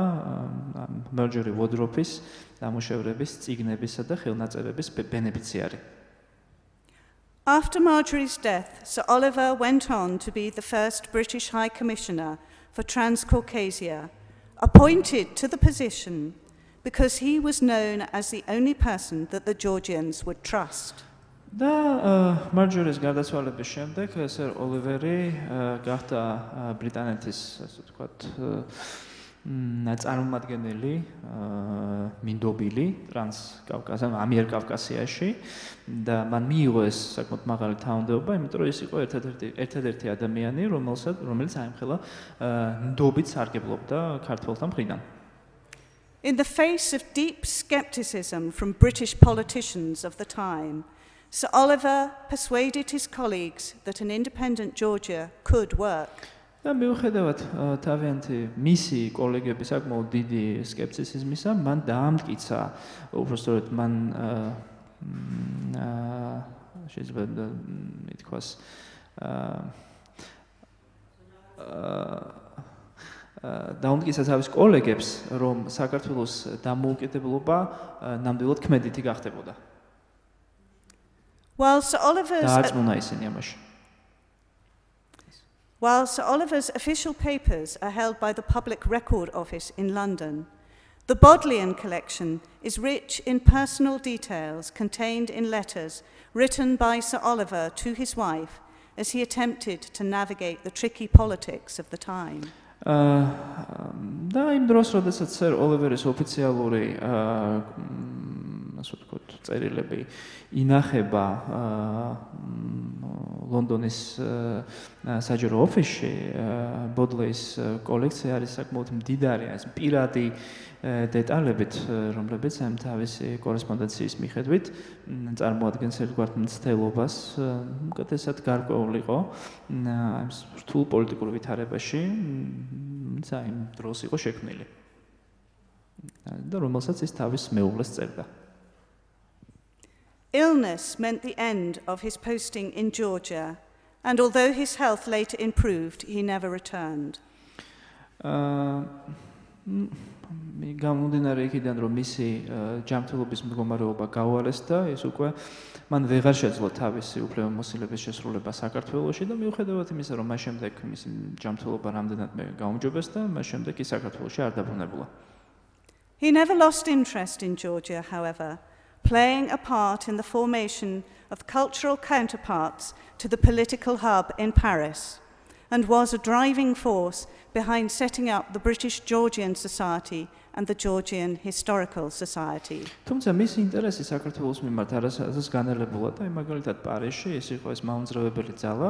Marjorie Wardropის დამუშავების წიგნებისა და ხელნაწერების ბენეფიციარი. After Marjorie's death, Sir Oliver went on to be the first British High Commissioner for Transcaucasia, appointed to the position because he was known as the only person that the Georgians would trust. და მარჯორის გარდაცვალების შემდეგ Sir Oliveri გახდა ბრიტანეთის, ასე ვთქვათ, წარმომადგენელი მინდობილი ტრანსკავკასიაში, ამიერკავკასიაში და მან მიიღო ეს საკმაოდ მაღალი თანამდებობა, იმიტომ რომ ის იყო ერთადერთი ადამიანი, რომელიც აემხელა ნდობით სარგებლობდა ქართველთა მხრიდან. In the face of deep skepticism from British politicians of the time, Sir Oliver persuaded his colleagues that an independent Georgia could work. და მიუხედავად თავიანთი მისი კოლეგების საკმაოდ დიდი სკეპტიციზმისა, მან დაამტკიცა, უბრალოდ მან შეიძლება ითქვას დაამტკიცა თავის კოლეგებს, რომ საქართველოს დამოუკიდებლობა ნამდვილად ქმედითი გახდებოდა. While Sir Oliver's official papers are held by the Public Record Office in London, the Bodleian collection is rich in personal details contained in letters written by Sir Oliver to his wife as he attempted to navigate the tricky politics of the time. და იმ დროს, როდესაც Sir Oliveris ოფიციალური ასე ვთქვათ, წერილები ინახება ლონდონის საჯარო ოფისში, ბოდლის კოლექცია არის საკმაოდ მდიდარი, ეს პირადი დეტალებით, რომლებიც ამ თავისი კორესპონდენციის მიხედვით წარმოადგენს ერთგვარ მცდელობას, უკეთესად გარკვეულ იყო ამ რთულ პოლიტიკურ ვითარებაში, იმ დროს იყო შექმნილი. და რომელსაც ის თავის მეუღლეს წერდა. Illness meant the end of his posting in Georgia, and although his health later improved, he never returned. გამომდინარე იქიდან, რომ მისი ჯანმრთელობის მდგომარეობა გაუარეს და ის უკვე მან ვეღარ შეძლო თავისი უფლებამოსილების შესრულება საქართველოში და მიუხედავად იმისა, რომ მას შემდეგ მისი ჯანმრთელობა რამდენადმე გაუმჯობეს და მას შემდეგ ის საქართველოში არ დაბრუნებულა. He never lost interest in Georgia, however, playing a part in the formation of cultural counterparts to the political hub in Paris, and was a driving force behind setting up the British Georgian Society and the Georgian Historical Society. თუმცა მისი ინტერესი საქართველოს მიმართ არასდროს განელებულა და მაგალითად პარიზში ის იყო ეს მაუნძრავებელი ძალა,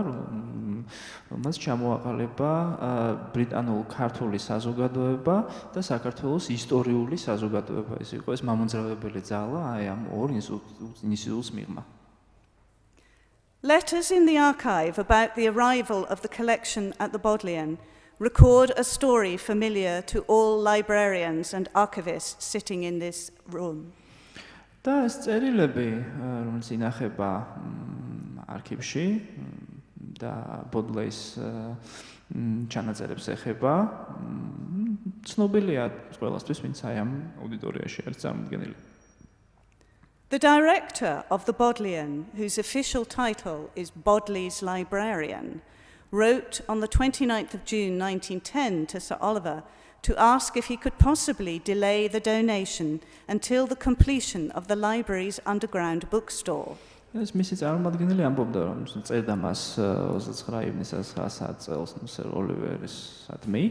რომელსაც ჩამოაყალიბა ბრიტანულ ქართული საზოგადოება და საქართველოს ისტორიული საზოგადოება. ეს იყო ეს მაუნძრავებელი ძალა აი ამ ორ ინსტიტუტს მიღმა. Letters in the archive about the arrival of the collection at the Bodleian record a story familiar to all librarians and archivists sitting in this room. და ეს წერილები, რომელიც ინახება არქივში და ბოდლის ჩანაწერებს ეხება, ცნობილია ყველასთვის, ვინც აი ამ აუდიტორიაში არის წარმოდგენილი. The director of the Bodleian, whose official title is Bodlei's Librarian, wrote on the 29th of June 1910 to Sir Oliver to ask if he could possibly delay the donation until the completion of the library's underground bookstore. ეს მისი წარმომადგენელი ამბობდა, რომ წერდა მას 29 ივნისას 9 წელს სერ ოლივერის ადმი,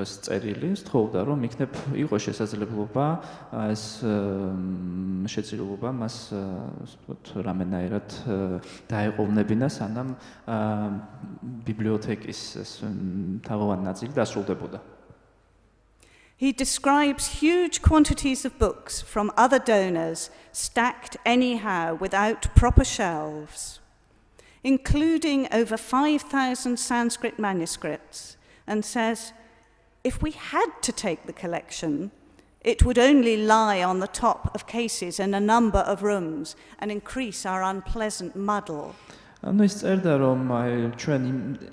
ეს წერილი თხოვდა, რომ იქნებ იყო შესაძლებლობა ეს შეცვლილობა მას ვთქვათ რამენაირად დაეყოვნებინა, სანამ ბიბლიოთეკის ეს თაღოვანი ნაწილი დასრულდებოდა. He describes huge quantities of books from other donors stacked anyhow without proper shelves, including over 5,000 Sanskrit manuscripts, and says, if we had to take the collection, it would only lie on the top of cases in a number of rooms and increase our unpleasant muddle. ანუ ის წერდა, რომ ჩვენ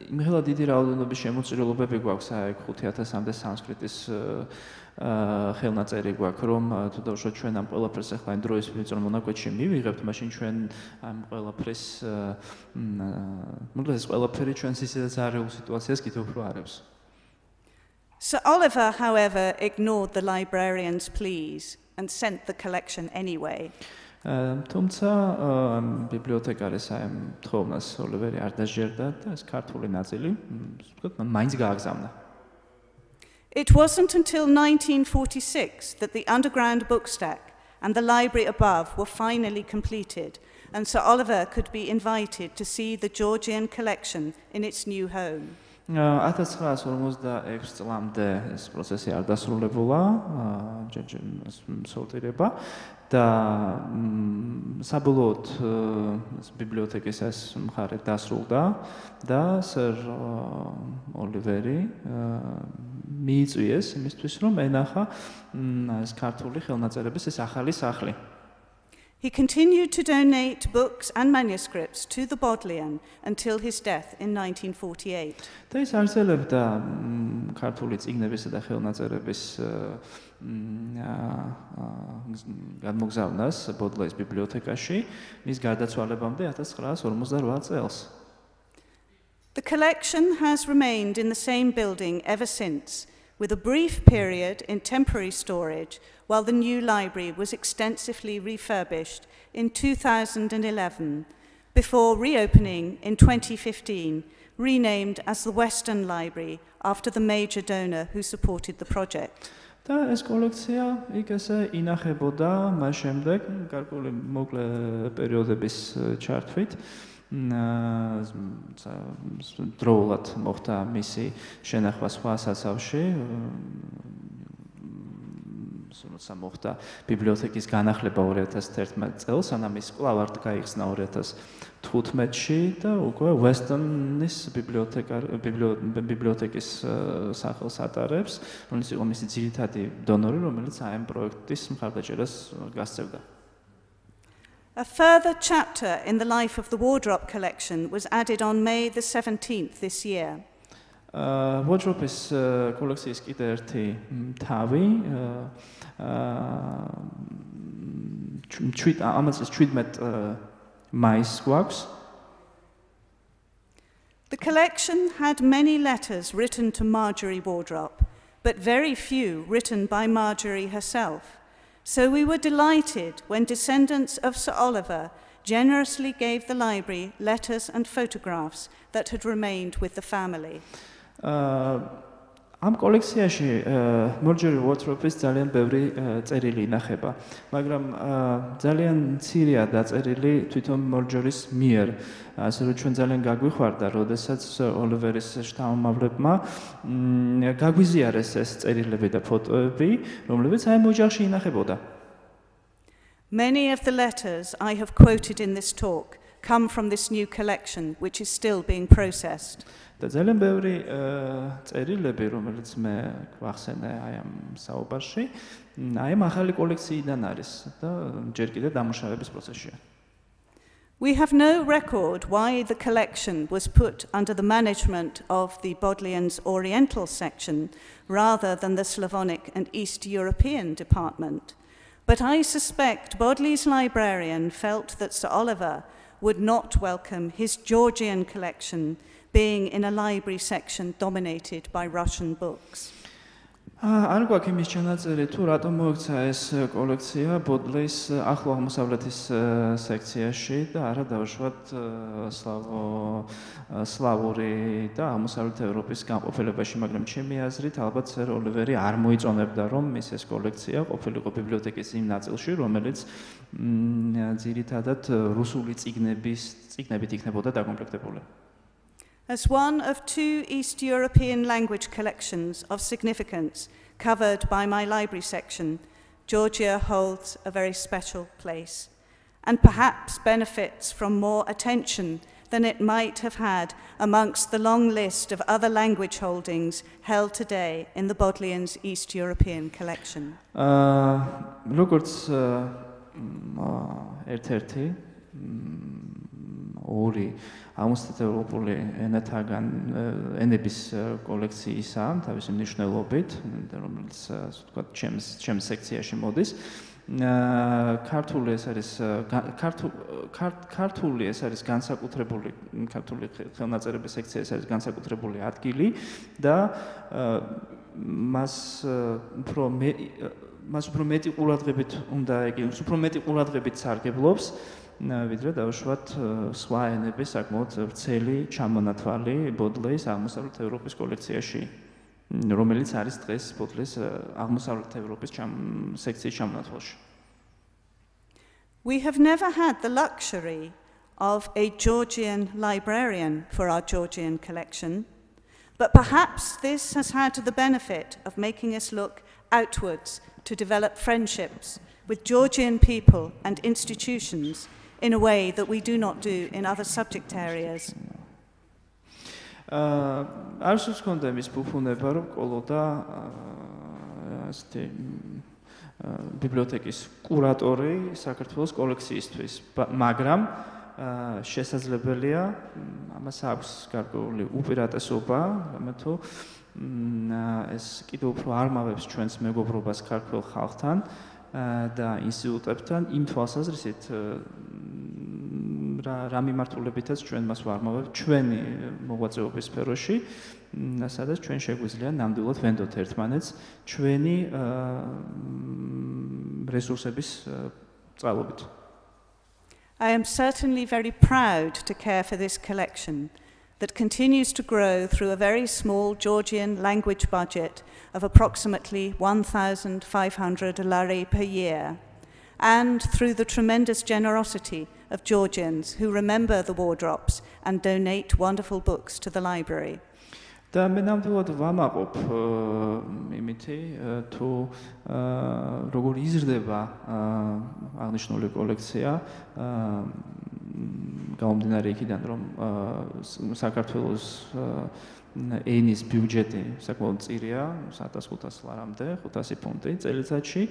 იმხელა დიდი რაოდენობის შემოწირულობები გვაქვს, აი 5000-მდე სანსკრიტის ხელნაწერი გვაქვს, რომ თუ დავუშვათ ჩვენ ამ ყველაფერს ახლა იმ დროის ვიწრო მონაკვეთში მივიღებთ, მაშინ ჩვენ ამ ყველაფრის მოკლედ ეს ყველაფერი ჩვენს ისედაც არეულ სიტუაციას კიდევ უფრო არევს. Sir Oliver, however, ignored the librarian's pleas and sent the collection anyway. თუმცა ბიბლიოთეკარის აი თხოვნას ოლივერი არ დაჟერდა და ეს ქართული ნაწილი ვთქვათ მაინც გააგზავნა. It wasn't until 1946 that the underground bookstack and the library above were finally completed, and Sir Oliver could be invited to see the Georgian collection in its new home. 1946 წლამდე ეს პროცესი არ დასრულებულა, სორტირება და საბოლოოდ ბიბლიოთეკის ეს მხარე დასრულდა და სერ ოლივერი მიიწვიეს იმისთვის, რომ ენახა ეს ქართული ხელნაწერების ეს ახალი სახლი. He continued to donate books and manuscripts to the Bodleian until his death in 1948. და ის არსებობდა ქართული წიგნებისა და ხელნაწერების გადმოგზავნას ბოდლის ბიბლიოთეკაში მის გარდაცვალებამდე 1958 წელს. The collection has remained in the same building ever since, with a brief period in temporary storage while the new library was extensively refurbished in 2011, before reopening in 2015, renamed as the Western Library after the major donor who supported the project. და ეს კოლექცია იქ ესე ინახებოდა მას შემდეგ გარკვეული მოკლე პერიოდების ჩართვით. დროულად მოხდა მისი შენახვა სხვა სასახლეში, როცა მოხდა ბიბლიოთეკის განახლება 2011 წელს, სანამ ის კვლავ არ გაიხსნა 2015-ში და უკვე ვესტონის ბიბლიოთეკის სახელს ატარებს, რომელიც იყო მისი ძირითადი დონორი, რომელიც ამ პროექტის მხარდაჭერას გასწევდა. A further chapter in the life of the Wardrop collection was added on May the 17th this year. უორდროპების კოლექციის კიდე ერთი თავი ამას 17 მაისს გვაქვს. The collection had many letters written to Marjorie Wardrop, but very few written by Marjorie herself. So we were delighted when descendants of Sir Oliver generously gave the library letters and photographs that had remained with the family. ამ კოლექციაში მარჯორი უორდროპის ძალიან ბევრი წერილი ინახება, მაგრამ ძალიან მცირეა დაწერილი თვითონ მარჯორის მიერ. ასე რომ ჩვენ ძალიან გაგვიხარდა, როდესაც ოლივერის შთამომავლებმა გაგვიზიარეს ეს წერილები და ფოტოები, რომლებიც აი ამ ოჯახში ინახებოდა. Many of the letters I have quoted in this talk come from this new collection, which is still being processed. და ძალიან ბევრი წერილები, რომელიც მე გვახსენე აი ამ საუბარში, აი ამ ახალი კოლექციიდან არის და ჯერ კიდევ დამუშავების პროცესშია. We have no record why the collection was put under the management of the Bodleian's Oriental section rather than the Slavonic and East European department, but I suspect Bodlei's librarian felt that Sir Oliver would not welcome his Georgian collection being in a library section dominated by Russian books. არ გვაქვს იმის ჩანაწერი თუ რატომ მოექცა ეს კოლექცია ბოდლის ახლო აღმოსავლეთის სექციაში და არა დავუშვათ სლავური და აღმოსავლეთ ევროპის განყოფილებაში, მაგრამ ჩემი აზრით ალბათ სერ ოლივერი არ მოიწონებდა რომ მის ეს კოლექცია ყოფილიყო ბიბლიოთეკის იმ ნაწილში, რომელიც ძირითადად რუსული წიგნებით იქნებოდა დაკომპლექტებული. As one of 2 East European language collections of significance covered by my library section, Georgia holds a very special place and perhaps benefits from more attention than it might have had amongst the long list of other language holdings held today in the Bodleian's East European collection. Როგორც ერთ-ერთი ორი აღმოსავლეთ ევროპული ენათაგან ენების კოლექციისა თავისი მნიშვნელობით, რომელიც ასე ვთქვათ, ჩემს სექციაში მოდის. ქართული ეს არის განსაკუთრებული ქართული ხელნაწერების სექცია ეს არის განსაკუთრებული ადგილი და მას უფრო მეტი ყურადღებით უნდა ეგიოს, უფრო მეტი ყურადღებით სარგებლობს ვიდრე დავუშვათ სხვა ენების საკმაოდ ვრცელი ჩამონათვალი ბოდლის აღმოსავლეთ ევროპის კოლექციაში, რომელიც არის დღეს ბოდლის აღმოსავლეთ ევროპის სექციის ჩამონათვალში. We have never had the luxury of a Georgian librarian for our Georgian collection, but perhaps this has had the benefit of making us look outwards to develop friendships with Georgian people and institutions in a way that we do not do in other subject areas. Arsus ჰქონდა იმის ფუფუნება, რომ ყოლოდა ბიბლიოთეკის კურატორი საქართველოს კოლექციისთვის, მაგრამ შესაძლებელია ამას აქვს გარკვეული უპირატესობა, რამე თუ ეს კიდევ უფრო არმავებს ჩვენს მეგობრობას ქართველ ხალხთან და ინსტიტუტებთან იმ თვალსაზრისით რა მიმართულებითაც ჩვენ მას ვარმავებთ ჩვენი მოღვაწეობის სფეროში, სადაც ჩვენ შეგვიძლია ნამდვილად ვენდოთ ერთმანეთს ჩვენი რესურსების წყალობით. I am certainly very proud to care for this collection that continues to grow through a very small Georgian language budget of approximately 1,500 lari per year, and through the tremendous generosity of Georgians who remember the Wardrops and donate wonderful books to the library. და მე ნამდვილად ვამაყობ იმითი თუ როგორ იზრდება აღნიშნული კოლექცია გამომდინარე იქიდან რომ საქართველოს ენის ბიუჯეტი საკმაოდ წირია 1500 ლარამდე 500 ფუნტი წელიწადში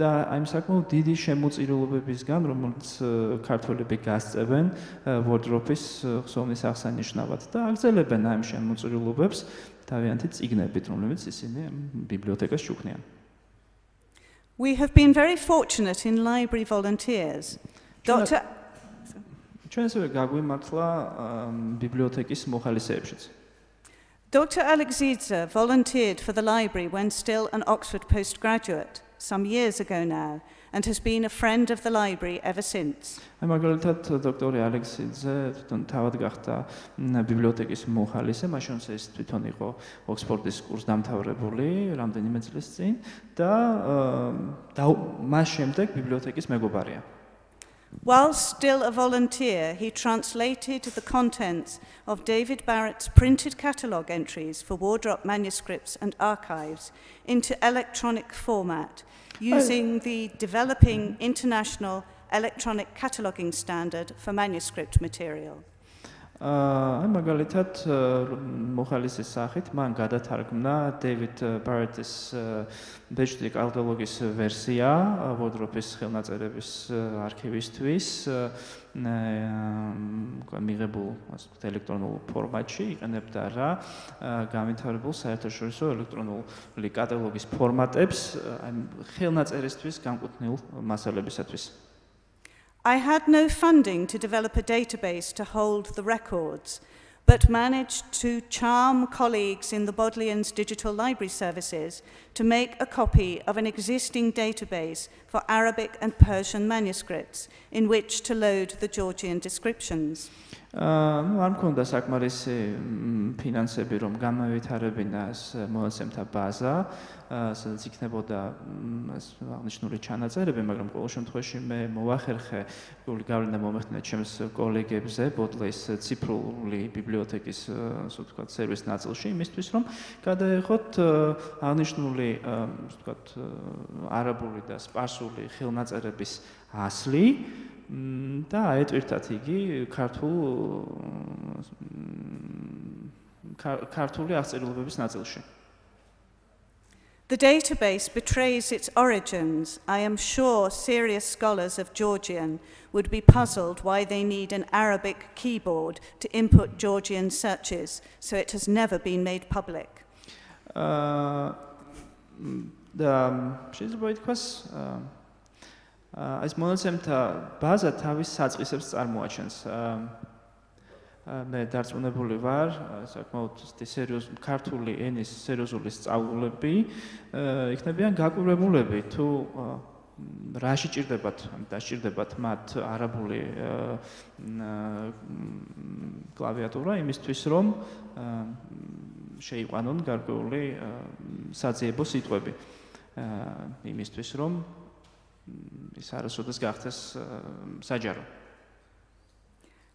და აი საკმაოდ დიდი შემოწირულობებისგან რომელიც ქართველები გასწევენ უორდროპის ხსოვნის აღსანიშნავად და აგრძელებენ აი შემოწირულობებს თავიანთი წიგნებით რომლებიც ისინი ბიბლიოთეკას ჩუქნიან. We have been very fortunate in library volunteers. ჩვენ ასევე გაგვიმართლა ბიბლიოთეკის მოხალისეებშიც. Dr. Alexidze volunteered for the library when still an Oxford postgraduate, some years ago now, and has been a friend of the library ever since. აი მაგალითად დოქტორი ალექსიძე თვითონ თავად გახდა ბიბლიოთეკის მოხალისე, მაშინ ეს თვითონ იყო ოქსფორდის კურსდამთავრებული რამდენიმე წლის წინ და მას შემდეგ ბიბლიოთეკის მეგობარია. While still a volunteer, he translated the contents of David Barrett's printed catalogue entries for Wardrop manuscripts and archives into electronic format, using the developing international electronic cataloguing standard for manuscript material. აი მაგალითად მოხალისის სახით მან გადათარგმნა დეივიდ ბარეტის ბეჭდური კატალოგის ვერსია ვორდროპის ხელნაწერების არქივისთვის მიღებულ ელექტრონულ ფორმატში იყენებდა რა განვითარებულ საერთაშორისო ელექტრონული კატალოგის ფორმატებს ხელნაწერისთვის განკუთვნილ მასალებისათვის. I had no funding to develop a database to hold the records, but managed to charm colleagues in the Bodleian's digital library services to make a copy of an existing database for Arabic and Persian manuscripts in which to load the Georgian descriptions. არ მქონდა საკმარისი ფინანსები, რომ განმავითარებინა ეს მონაცემთა ბაზა, სადაც იქნებოდა აღნიშნული ჩანაწერები, მაგრამ ყოველ შემთხვევაში მე მოვახერხე გავლენა მომეხდინა ჩემს კოლეგებზე ბოდლის ციფრული ბიბლიოთეკის, ასე ვთქვათ, სერვის ნაწილში, იმისთვის, რომ გადაეღოთ აღნიშნული, ასე ვთქვათ, არაბული და სპარსული ხელნაწერების ასლი და აეტვირთათ იგი ქართული აღწერილობების ნაწილში. The database betrays its origins. I am sure serious scholars of Georgian would be puzzled why they need an Arabic keyboard to input Georgian searches, so it has never been made public. შეიძლება ითქვას ეს მონაცემთა ბაზა თავის საწყისებს წარმოაჩენს. მე დარწმუნებული ვარ, საკმაოდ ქართული ენის სერიოზული სწავლულები იქნებიან გაკვირვებულები თუ რაში დაჭირდებათ მათ არაბული კლავიატურა იმისთვის, რომ შეიყვანონ გარკვეული საძიებო სიტყვები. იმისთვის, რომ ის არასოდეს გახდეს საჯარო.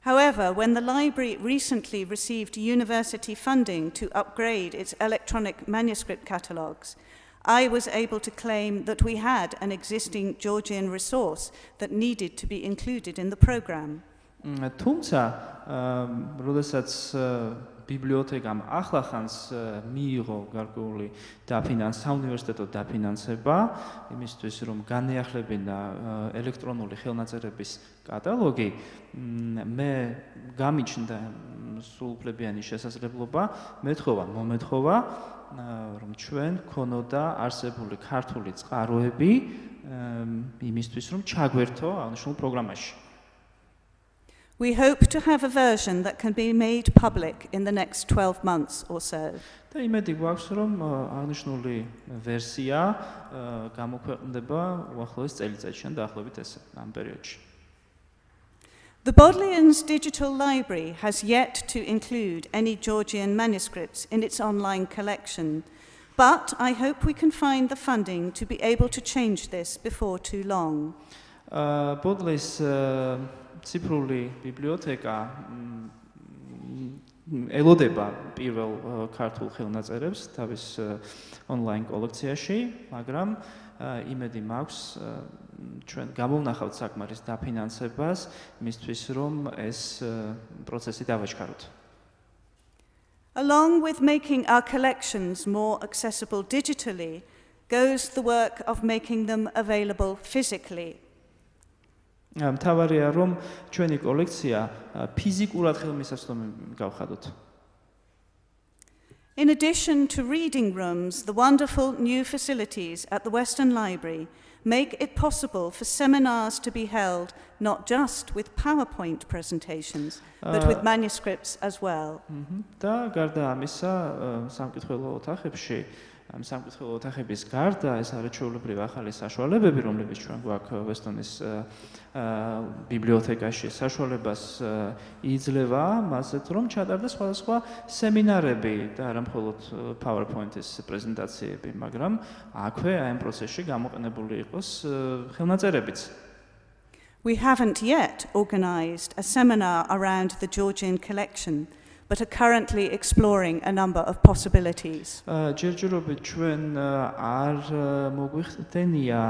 However, when the library recently received university funding to upgrade its electronic manuscript catalogues, I was able to claim that we had an existing Georgian resource that needed to be included in the program. თუმცა, როდესაც ბიბლიოთეკამ ახლახანს მიიღო გარკვეული საუნივერსიტეტო დაფინანსება იმისთვის, რომ განეახლებინა ელექტრონული ხელნაწერების კატალოგი, მე გამიჩნდა სრულუფლებიანი შესაძლებლობა მომეთხოვა, რომ ჩვენ ქონოდა არსებული ქართული წყაროები იმისთვის, რომ ჩაგვერთო აღნიშნულ პროგრამაში. We hope to have a version that can be made public in the next 12 months or so. და იმედი გვაქვს, რომ აღნიშნული ვერსია გამოქვეყნდება უახლოეს წელიწადში, დაახლოებით ეს ამ პერიოდში. The Bodleian's digital library has yet to include any Georgian manuscripts in its online collection, but I hope we can find the funding to be able to change this before too long. ბოდლის ციფრული ბიბლიოთეკა ელოდება პირველ ქართულ ხელნაწერებს თავის ონლაინ კოლექციაში, მაგრამ იმედი მაქვს ჩვენ გამოვნახავთ საკმარის დაფინანსებას იმისთვის, რომ ეს პროცესი დავაჩქაროთ. Along with making our collections more accessible digitally goes the work of making them available physically. მთავარია, რომ ჩვენი კოლექცია ფიზიკურად ხელმისაწვდომი გავხადოთ. In addition to reading rooms, the wonderful new facilities at the Western Library make it possible for seminars to be held not just with PowerPoint presentations, but with manuscripts as well. და გარდა ამისა, სამკითხველო ოთახებში ამ სამკითხველო ოთახების გარდა ეს არაჩვეულებრივი ახალი საშუალებები, რომლებიც ჩვენ გვაქვს ევისონის ბიბლიოთეკაში, საშუალებას იძლევა მასეთ, რომ ჩატარდეს სხვადასხვა სემინარები და არა მხოლოდ PowerPoint-ის პრეზენტაციები, მაგრამ აქვე აი ამ პროცესში გამოყენებული იყოს ხელნაწერებიც. We haven't yet organized a seminar around the Georgian collection, but are currently exploring a number of possibilities. ჯერჯერობით ჩვენ არ მოგვიხდენია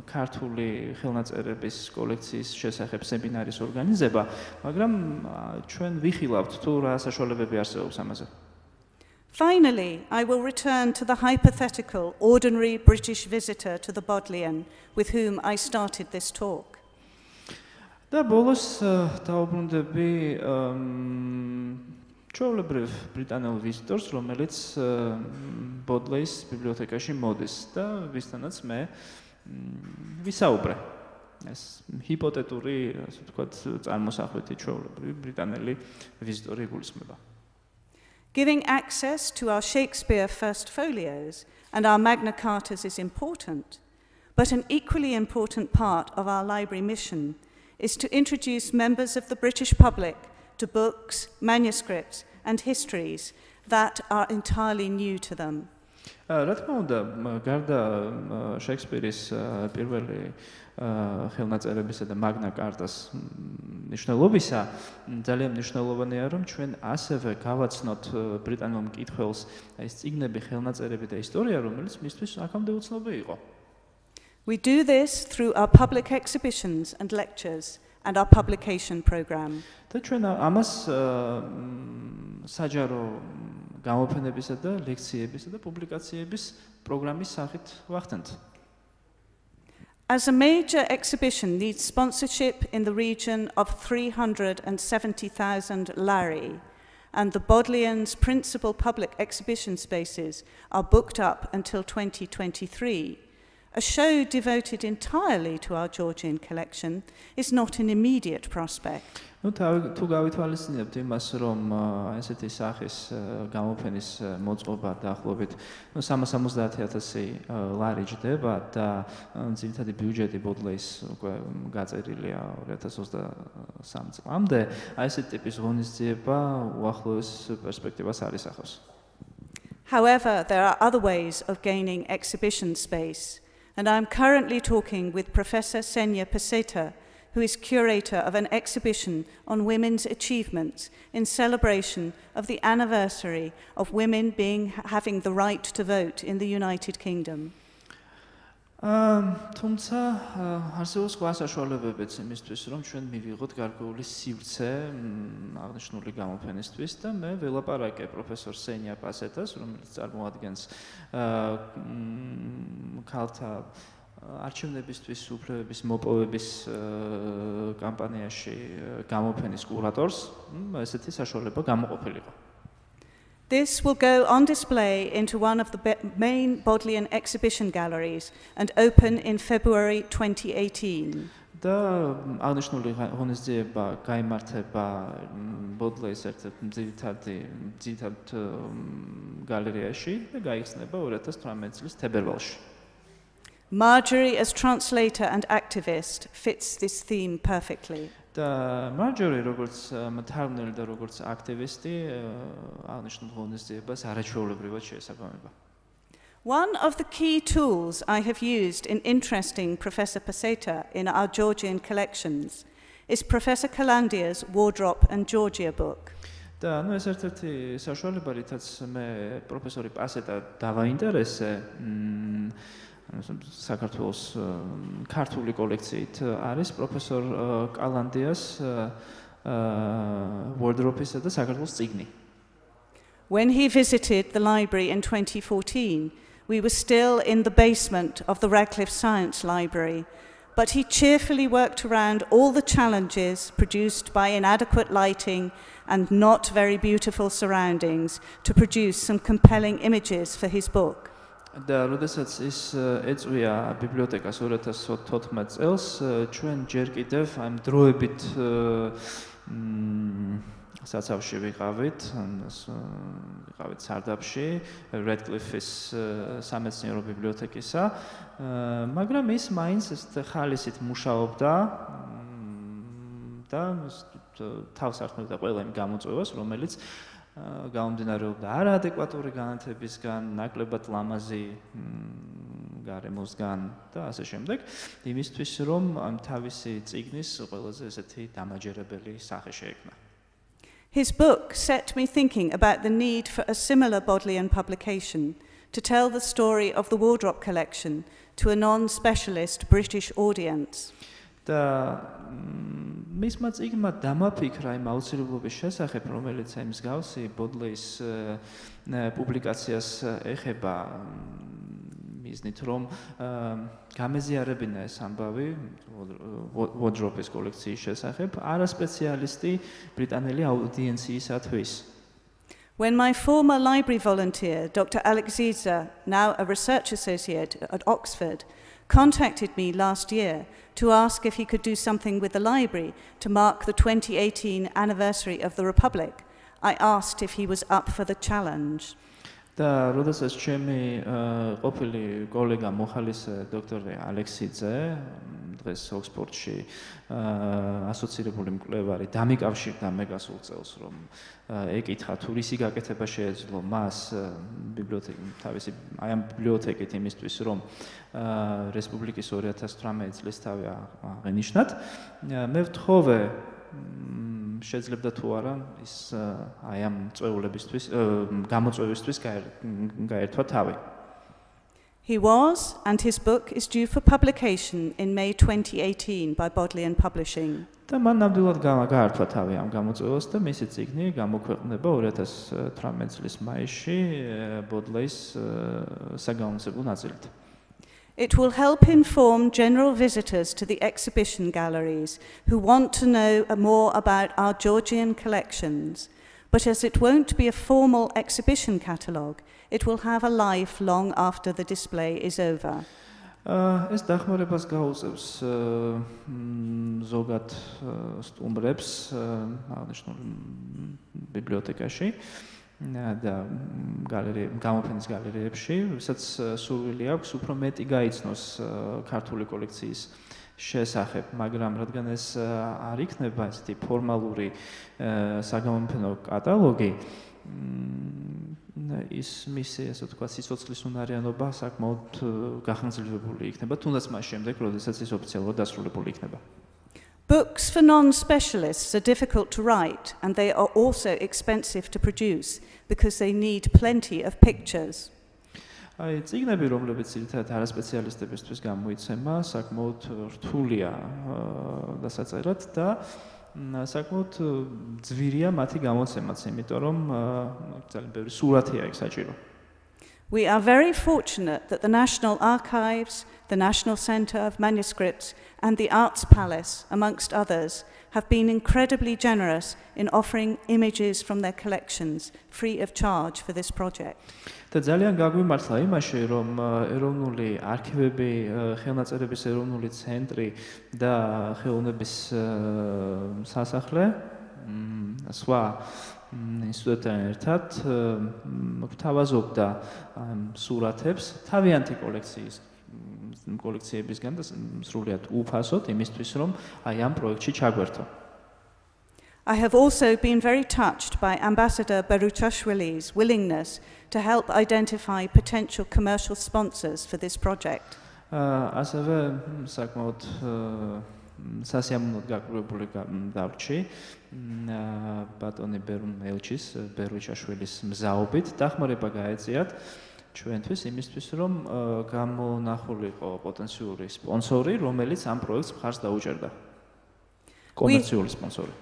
ქართული ხელნაწერების კოლექციის შესახებ სემინარის ორგანიზება, მაგრამ ჩვენ ვიხილავთ თუ რა საშუალებები არსებობს ამაზე. Finally, I will return to the hypothetical ordinary British visitor to the Bodleian with whom I started this talk. და ბოლოს დავუბრუნდები ჩვეულებრივ ბრიტანელ ვიზიტორს, რომელიც ბოდლის ბიბლიოთეკაში მოდის და ვისთანაც მე ვისაუბრე. ეს ჰიპოთეტური, ასე ვთქვათ, წარმოსახვითი ჩვეულებრივი ბრიტანელი ვიზიტორი იგულისხმება. Giving access to our Shakespeare First Folios and our Magna Cartas is important, but an equally important part of our library mission is to introduce members of the British public to books, manuscripts, and histories that are entirely new to them. რა თქმა უნდა, გარდა შექსპირის პირველი ხელნაწერებისა და მაგნა კარტას მნიშვნელობისა, ძალიან მნიშვნელოვანია, რომ ჩვენ ასევე გავაცნოთ ბრიტანულ მკითხველს ეს წიგნები, ხელნაწერები და ისტორია, რომელიც მისთვის აქამდე უცნობი იყო. We do this through our public exhibitions and lectures and our publication program. და ჩვენ ამას საჯარო გამოფენებისა და ლექციებისა და პუბლიკაციების პროგრამის სახით ვახდენთ. As a major exhibition needs sponsorship in the region of 370,000 lari, and the Bodleians' principal public exhibition spaces are booked up until 2023, a show devoted entirely to our Georgian collection is not an immediate prospect. თუ გავითვალისწინებთ იმას, რომ ესეთი სახის გამოფენის მოწყობა დაახლოებით 350,000 ლარი ჯდება და ძირითადი ბიუჯეტი ბოდლის უკვე გაწერილია 2023 წლამდე, აი ესეთი ტიპის ღონისძიება უახლოეს პერსპექტივას არ ისახავს. However, there are other ways of gaining exhibition space, and I'm currently talking with Professor Senya Peseta, who is curator of an exhibition on women's achievements in celebration of the anniversary of women having the right to vote in the United Kingdom. თუმცა არსებობს სხვა საშუალებებიც იმისთვის, რომ ჩვენ მივიღოთ გარკვეული სივრცე აღნიშნული გამოფენისთვის და მე ველაპარაკე პროფესორ სენია პასეტას, რომელიც წარმოადგენს ქალთა არჩევნებისთვის უფლებების მოპოვების კამპანიაში გამოფენის კურატორს, ესეთი საშუალება გამოყოფილიყო. This will go on display into one of the main Bodleian exhibition galleries and open in February 2018. და აღნიშნული ღონისძიება გაიმართება ბოდლის ერთ-ერთ ძირითად გალერეაში და გაიხსნება 2018 წლის თებერვალში. Marjorie, as translator and activist, fits this theme perfectly. და მარჯორი, როგორც მთარგმნელი და როგორც აქტივისტი, აღნიშნულ ღონისძიებას არაჩვეულებრივად შეესაბამება. One of the key tools I have used in interesting Professor Peseta in our Georgian collections is Professor Kalandia's Wardrop and Georgia book. და ეს ერთ-ერთი საშუალება, რითაც მე პროფესორი პასეტა დავაინტერესე საქართველოს ქართული კოლექციით არის პროფესორ კალანდიას უორდროპისა და საქართველოს წიგნი. When he visited the library in 2014, we were still in the basement of the Radcliffe Science Library, but he cheerfully worked around all the challenges produced by inadequate lighting and not very beautiful surroundings to produce some compelling images for his book. და როდესაც ის ეწვია ბიბლიოთეკას 2014 წელს, ჩვენ ჯერ კიდევ ამ დროებით საცავში ვიყავით სარდაფში, Radcliffe-ის სამეცნიერო ბიბლიოთეკისა, მაგრამ ის მაინც ხალისით მუშაობდა და თავს ართმევდა ყველა იმ გამოწვევას, რომელიც გამომდინარეობდა არაადეკვატური განათებისგან, ნაკლებად ლამაზი გარემოსგან და ასე შემდეგ, იმისთვის რომ თავისი წიგნის ყველაზე ესეთი დამაჯერებელი სახე შეექმნა. His book set me thinking about the need for a similar Bodleian publication to tell the story of the Wardrop collection to a non-specialist British audience. და მისმა წიგნმა დამაფიქრა იმ აუცილებლობის შესახებ, რომელიც აი მსგავსი ბოდლის პუბლიკაციას ეხება მიზნით, რომ გამეზიარებინა ეს ამბავი უორდროპის კოლექციის შესახებ არასპეციალისტი ბრიტანელი აუდიენციისათვის. When my former library volunteer, Dr. Alex Ziza, now a research associate at Oxford, contacted me last year to ask if he could do something with the library to mark the 2018 anniversary of the Republic. I asked if he was up for the challenge. და როდესაც ჩემი ყოფილი კოლეგა მოხალისე დოქტორი ალექსიძე დღეს ოქსფორდში ასოცირებული მკვლევარი დამიკავშირდა მე გასულ წელს რომ ეკითხა თუ რისი გაკეთება შეეძლო მას თავისი აი ამ ბიბლიოთეკით იმისთვის რომ რესპუბლიკის 2018 წლის თავი აღენიშნათ მე ვთხოვე შეძლებდა თუ არა ის აი ამ წვეულებისთვის გამოწვევისთვის გაერთვა თავი. He was, and his book is due for publication in May 2018 by Bodlis Publishing. და მან ნამდვილად გაართვა თავი ამ გამოწვევას და მისი წიგნი გამოქვეყნდება 2018 წლის მაისში ბოდლის საგამომცემლო ნაწილით. It will help inform general visitors to the exhibition galleries who want to know more about our Georgian collections. But as it won't be a formal exhibition catalogue, it will have a life long after the display is over. ეს დახმარებას გაუწევს ზოგად სტუმრებს აღნიშნულ ბიბლიოთეკაში და გამოფენის გალერეებში, ვისაც სურვილი აქვს უფრო მეტი გაიცნოს ქართული კოლექციის შესახებ, მაგრამ რადგან ეს არ იქნება ესეთი ფორმალური საგამოფენო კატალოგი, ის მისი ასე ვთქვათ სიცოცხლის უნარიანობა საკმაოდ გახანგრძლივებული იქნება, თუნდაც მას შემდეგ, როდესაც ის ოფიციალურად დასრულებული იქნება. Books for non-specialists are difficult to write, and they are also expensive to produce because they need plenty of pictures. აი, წიგნები, რომლებიც ძირითადად არასპეციალისტებისთვის გამოიცემა, საკმაოდ რთულია დასაწერად და საკმაოდ ძვირია მათი გამოცემაც, იმიტომ რომ ძალიან ბევრი სურათია იქ საჭირო. We are very fortunate that the National Archives, the National Centre of Manuscripts, and the Arts Palace, amongst others, have been incredibly generous in offering images from their collections free of charge for this project. და ძალიან გაგვიმართლა იმაში, რომ ეროვნული არქივები, ხელნაწერების ეროვნული ცენტრი და ხელოვნების სასახლე სხვა ინსტიტუტთან ერთად გვთავაზობდა სურათებს თავიანთი კოლექციებისგან და სრულიად უფასოდ იმისთვის, რომ აი ამ პროექტში ჩაგვერთო. I have also been very touched by Ambassador Baruchashvili's willingness to help identify potential commercial sponsors for this project. ასევე საკმაოდ სასიამოვნოდ გაკრუებული დარჩი ბატონი ელჩის ბერუჩაშვილის მზაობით დახმარება გაეწიათ ჩვენთვის იმისთვის რომ გამონახულიყო პოტენციური სპონსორი რომელიც ამ პროექტს მხარს დაუჭერდა კომერციული სპონსორი.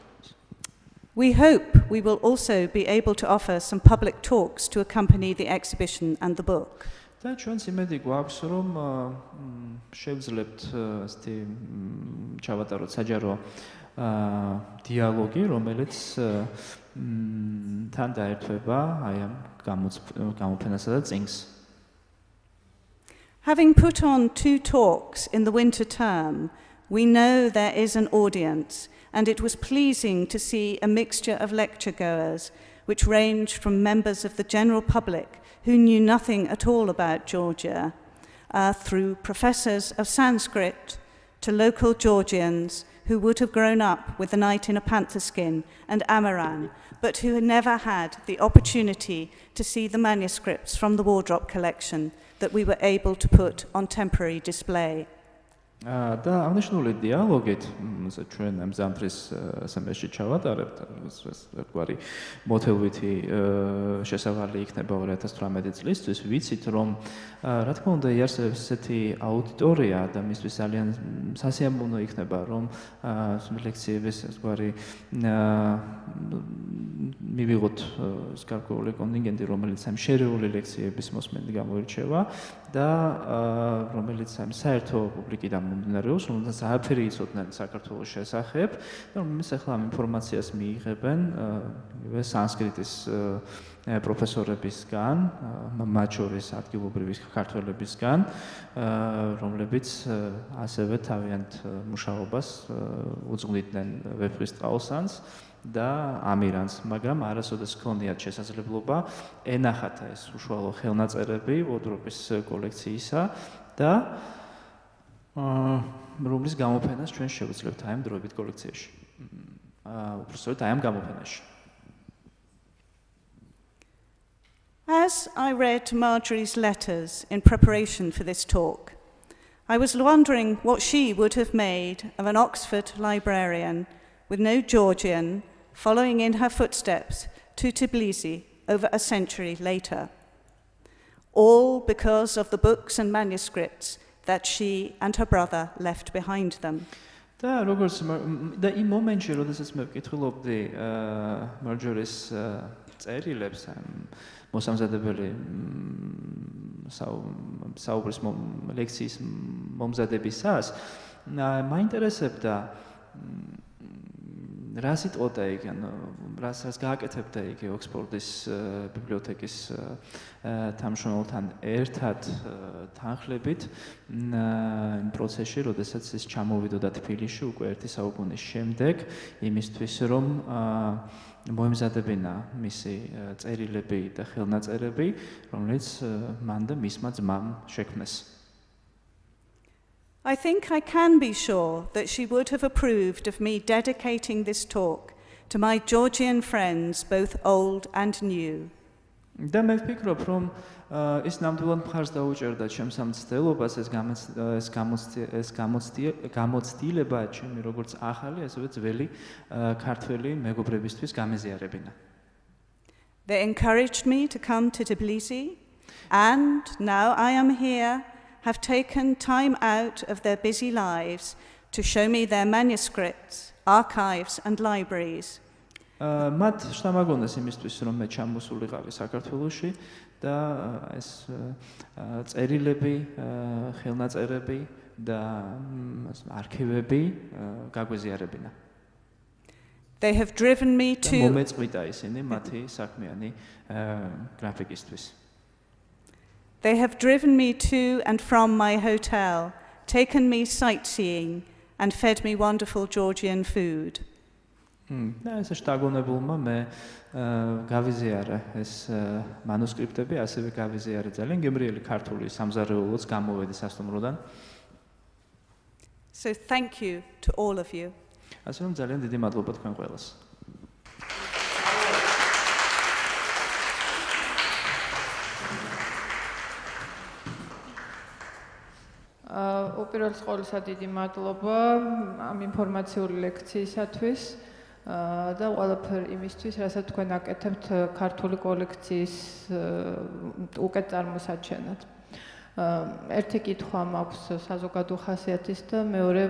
We hope we will also be able to offer some public talks to accompany the exhibition and the book. და ჩვენც იმედი გვაქვს რომ შევძლებთ ასეთი ჩავატაროთ საჯარო დიალოგი რომელიც თან დაერთვება აი ამ გამოფენასა და წიგნს. Having put on 2 talks in the winter term, we know there is an audience, and it was pleasing to see a mixture of lecture goers which ranged from members of the general public who knew nothing at all about Georgia, through professors of Sanskrit to local Georgians who would have grown up with The Night in a Panther Skin and Amaran, but who had never had the opportunity to see the manuscripts from the Wardrop collection that we were able to put on temporary display. და აღნიშნული დიალოგით ჩვენ ამ ზამთრის სემესტრში ჩავატარებთ ვთქვარი მოთელვითი შესავალი იქნება 2018 წლისთვის ვიცით რომ რა თქმა უნდა იარსებს ესეთი აუდიტორია და მისთვის ძალიან სასიამოვნო იქნება რომ ლექციების ვთქვარი მივიღოთ გარკვეული კონტინგენტი რომელიც ამ შერეული ლექციების მოსმენით გამოირჩევა და რომელიც ამ საერთო პუბლიკიდან მომდინარეობს, რომელსაც არაფერი იცოდნენ საქართველოს შესახებ და რომლებიც ახლა ამ ინფორმაციას მიიღებენ სანსკრიტის პროფესორებისგან, მათ შორის ადგილობრივი ქართველებისგან, რომლებიც ასევე თავიანთ მუშაობას უძღვლიდნენ ვეფხვის ტყაოსანს და ამირანს, მაგრამ არასოდეს ჰქონიათ შესაძლებლობა ენახათ ეს უშუალო ხელნაწერები უორდროპების კოლექციისა და რომლის გამოფენას ჩვენ შევძლებთ აი ამ დროებით კოლექციაში. უბრალოდ აი ამ გამოფენაში. As I read Marjorie's letters in preparation for this talk, I was wondering what she would have made of an Oxford librarian with no Georgian following in her footsteps to Tbilisi over a century later, all because of the books and manuscripts that she and her brother left behind them. და როგორც და იმ მომენტში, როდესაც მე ვკითხულობდი მარჯორის წერილებს, მოსამზადებელი საუბრის ლექციის მომზადებისას, მაინტერესებდა რა სიტყოდა იქ, რას გააკეთებდა იქ ოქსფორდის ბიბლიოთეკის თანამშრომელთან ერთად თანხლებით იმ პროცესში, როდესაც ის ჩამოვიდოდა თბილისში უკვე ერთი საუკუნის შემდეგ, იმისთვის რომ მოემზადებინა მისი წერილები და ხელნაწერები, რომელიც მან და მისმა ძმამ შექმნეს. I think I can be sure that she would have approved of me dedicating this talk to my Georgian friends, both old and new. და მე ვფიქრობ, რომ ის ნამდვილად მხარს დაუჭერდა ჩემს ამ ცდილობას, ეს გამოცდილება ჩემი როგორც ახალი, ასევე ძველი ქართველი მეგობრებისთვის გამეზიარებინა. They encouraged me to come to Tbilisi, and now I am here, have taken time out of their busy lives to show me their manuscripts, archives and libraries. მათ შთამაგონეს იმისთვის, რომ მე ჩამოსულიყავი საქართველოში და ეს წერილები, ხელნაწერები და არქივები გაგვეზიარებინა. They have driven me to მომეწყვიტა ისინი მათი საქმიანი გრაფიკისთვის. They have driven me to and from my hotel, taken me sightseeing and fed me wonderful Georgian food. და ეს შტაგონებულმა მე გავიზიარა ეს მანუსკრიპტები, ასევე გავიზიარა ძალიან გემრიელი ქართული სამზარეულოც გამოვედი სასტუმროდან. So thank you to all of you. ასე რომ ძალიან დიდი მადლობა თქვენ ყველას. უპირველეს ყოვლისა დიდი მადლობა ამ ინფორმაციული ლექციისათვის და ყველაფერ იმისთვის, რასაც თქვენ აკეთებთ ქართული კოლექციის უკეთ წარმოსაჩენად. ერთი კითხვა მაქვს საზოგადო ხასიათის და მეორე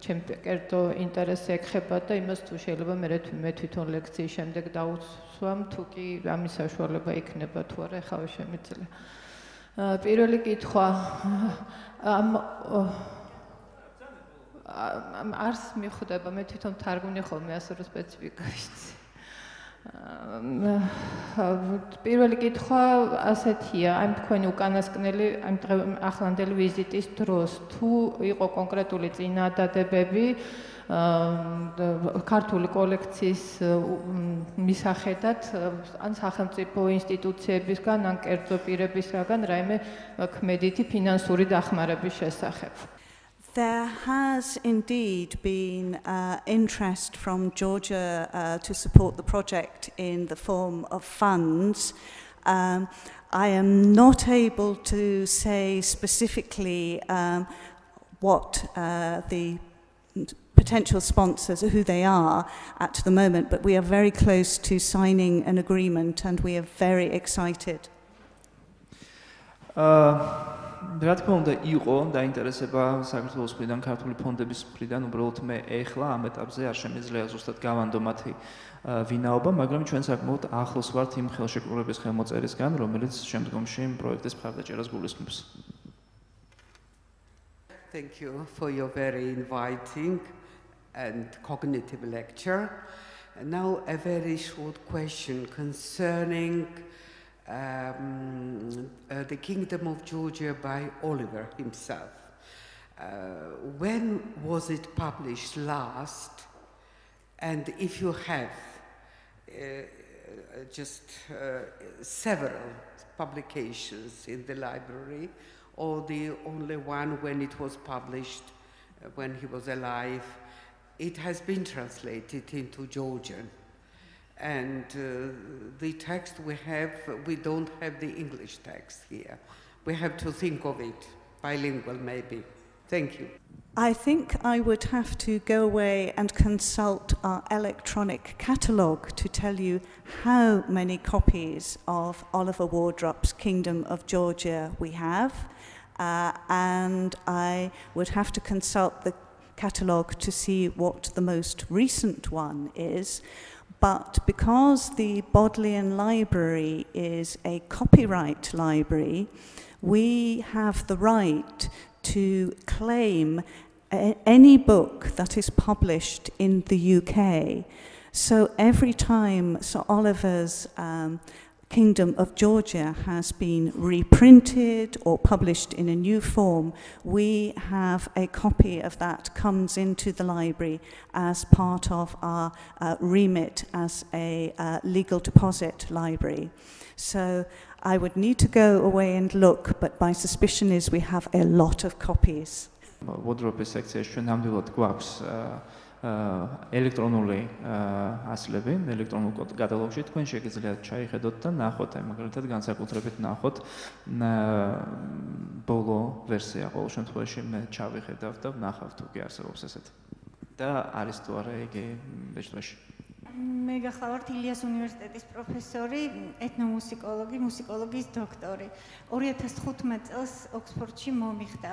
ჩემი კერძო ინტერესი ეხება და იმას თუ შეიძლება მე თვითონ ლექციის შემდეგ დავუსვამ, თუ კი ამის საშუალება იქნება თუ არა, ეხავე შემიძლია. პირველი კითხვა არს მიხვდება, მე თვითონ თარგმნი ხოლმე ასე რომ სპეციფიკაში. პირველი კითხვა ასეთია, აი თქვენი უკანასკნელი ახლანდელი ვიზიტის დროს თუ იყო კონკრეტული წინადადებები ქართული კოლექციის მისახედად ან სახელმწიფო ინსტიტუციებისგან ან კერძო პირებისგან რაიმე ქმედითი ფინანსური დახმარების შესახებ. There has indeed been interest from Georgia to support the project in the form of funds. I am not able to say specifically what the potential sponsors, who they are at the moment, but we are very close to signing an agreement and we are very excited. რა თქმა უნდა იყო დაინტერესება საქართველოს მხრიდან, ქართული ფონდების მხრიდან, უბრალოდ მე ეხლა ამ ეტაპზე არ შემიძლია ზუსტად გავანდო მათი ვინაობა, მაგრამ ჩვენ საკმაოდ ახლოს ვართ იმ ხელშეკრულების ხელმოწერისგან, რომელიც შემდგომში იმ პროექტის მხარდაჭერას გულისხმობს. Thank you for your very inviting and cognitive lecture. And now a very short question concerning the Kingdom of Georgia by Oliver himself. When was it published last? And if you have several publications in the library, or the only one when it was published when he was alive, it has been translated into Georgian. And the text we don't have the English text here. We have to think of it, bilingual maybe. Thank you. I think I would have to go away and consult our electronic catalogue to tell you how many copies of Oliver Wardrop's Kingdom of Georgia we have. And I would have to consult the catalogue to see what the most recent one is. But because the Bodleian Library is a copyright library, we have the right to claim any book that is published in the UK. So every time Sir Oliver's Kingdom of Georgia has been reprinted or published in a new form, we have a copy of that comes into the library as part of our remit as a legal deposit library. So I would need to go away and look, but my suspicion is we have a lot of copies. უორდროპების სექციაში ჩვენ ნამდვილად გვაქვს ელექტრონული ასლები, ელექტრონულ კატალოგში თქვენ შეგიძლიათ ჩაიხედოთ და ნახოთ, აი მაგალითად განსაკუთრებით ნახოთ ბოლო ვერსია ყოველ შემთხვევაში მე ჩავიხედავ და ვნახავ თუ კი არსებობს ესეთი. და არის თუ არა იგი ბეჭდვაში. მე გახლავართ ილიას უნივერსიტეტის პროფესორი, ეთნომუსიკოლოგი, მუსიკოლოგიის დოქტორი. 2015 წელს ოქსფორდში მომიხდა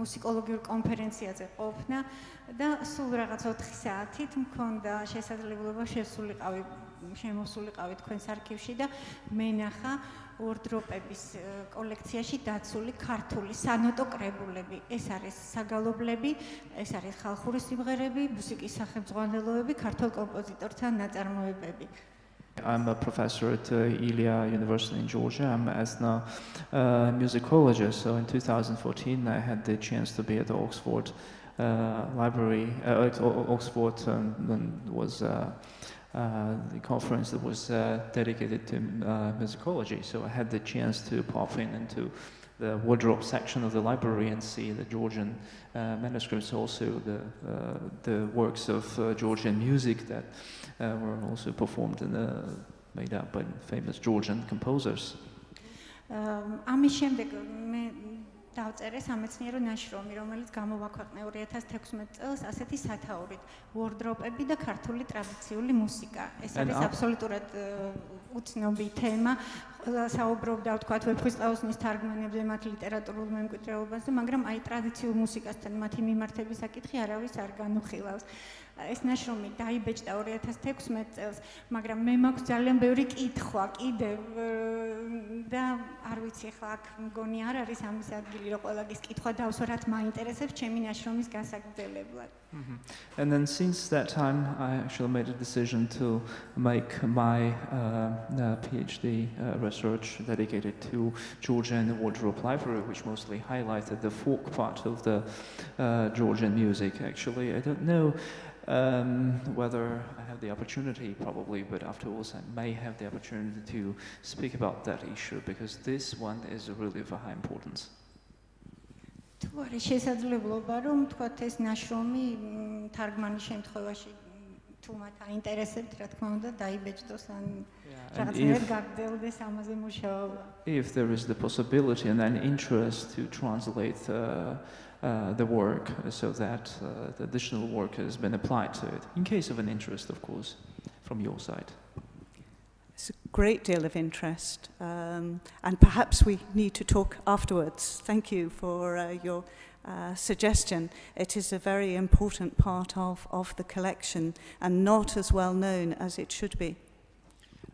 მუსიკოლოგიურ კონფერენციაზე ყოფნა და სულ რაღაც 4 საათით მქონდა შესაძლებლობა შემოსულიყავი თქვენს არქივში და მენახა უორდროპების კოლექციაში დაცული ქართული სანოტო კრებულები. ეს არის საგალობლები, ეს არის ხალხური სიმღერები, მუსიკის სახელმძღვანელოები, ქართულ კომპოზიტორთა ნაწარმოებები. I'm a professor at Ilia University in Georgia. I'm an ethnomusicologist. So in 2014, I had the chance to be at the Oxford Library. Oxford was the conference that was dedicated to musicology. So I had the chance to pop into the wardrobe section of the library and see the Georgian manuscripts, also the works of Georgian music that were also performed and made up by famous Georgian composers. ამის შემდეგ მე დავწერე სამეცნიერო ნაშრომი, რომელიც გამოვაქვეყნე 2016 წელს ასეთი სათაურით: უორდროპები და ქართული ტრადიციული მუსიკა. ეს არის აბსოლუტურად უცნობი თემა. საუბრობდა ვთქვათ ვეფხისტყაოსნის თარგმანებზე, მათ ლიტერატურულ მემკვიდრეობაზე, მაგრამ აი ტრადიციულ მუსიკასთან მათი მიმართების საკითხი არავის არ განუხილავს. ეს ნაშრომი დაიბეჭდა 2016 წელს, მაგრამ მე მაქვს ძალიან ბევრი კითხვა კიდევ და არ ვიცი ხა აქ მგონი არ არის ამის ადგილი, რომ ყველაგის კითხვა დავსვა, რაც მაინტერესებს ჩემი ნაშრომის გასაგრძელებლად. And then since that time, I actually made a decision to make my PhD research dedicated to Georgian wardrobe library, which mostly highlighted the folk part of the Georgian music. Actually, I don't know whether I have the opportunity, probably, but afterwards I may have the opportunity to speak about that issue, because this one is really of high importance. თუ არის შესაძლებლობა, რომ თქვათ ეს ნაშრომი თარგმანის შემთხვევაში თუ მათ აინტერესებთ, რა თქმა უნდა, დაიბეჭდოს ან რაღაცნაირად გაგრძელდეს ამაზე მუშაობა. If there is the possibility and an interest to translate the work so that the additional work has been applied to it, in case of an interest, of course, from your side. It's a great deal of interest, and perhaps we need to talk afterwards. Thank you for your suggestion. It is a very important part of the collection and not as well known as it should be.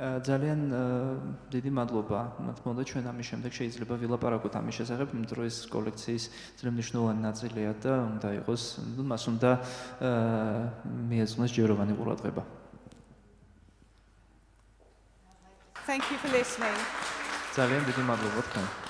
ძალიან დიდი მადლობა. რა თქმა უნდა, ჩვენ ამის შემდეგ შეიძლება ვილაპარაკოთ ამის შესახებ, იმიტომ რომ ეს კოლექციის ძალიან მნიშვნელოვანი ნაწილია და უნდა იყოს, მას უნდა მიეძღვნეს ჯეროვანი ყურადღება. Thank you for listening. ძალიან დიდი მადლობა თქვენ.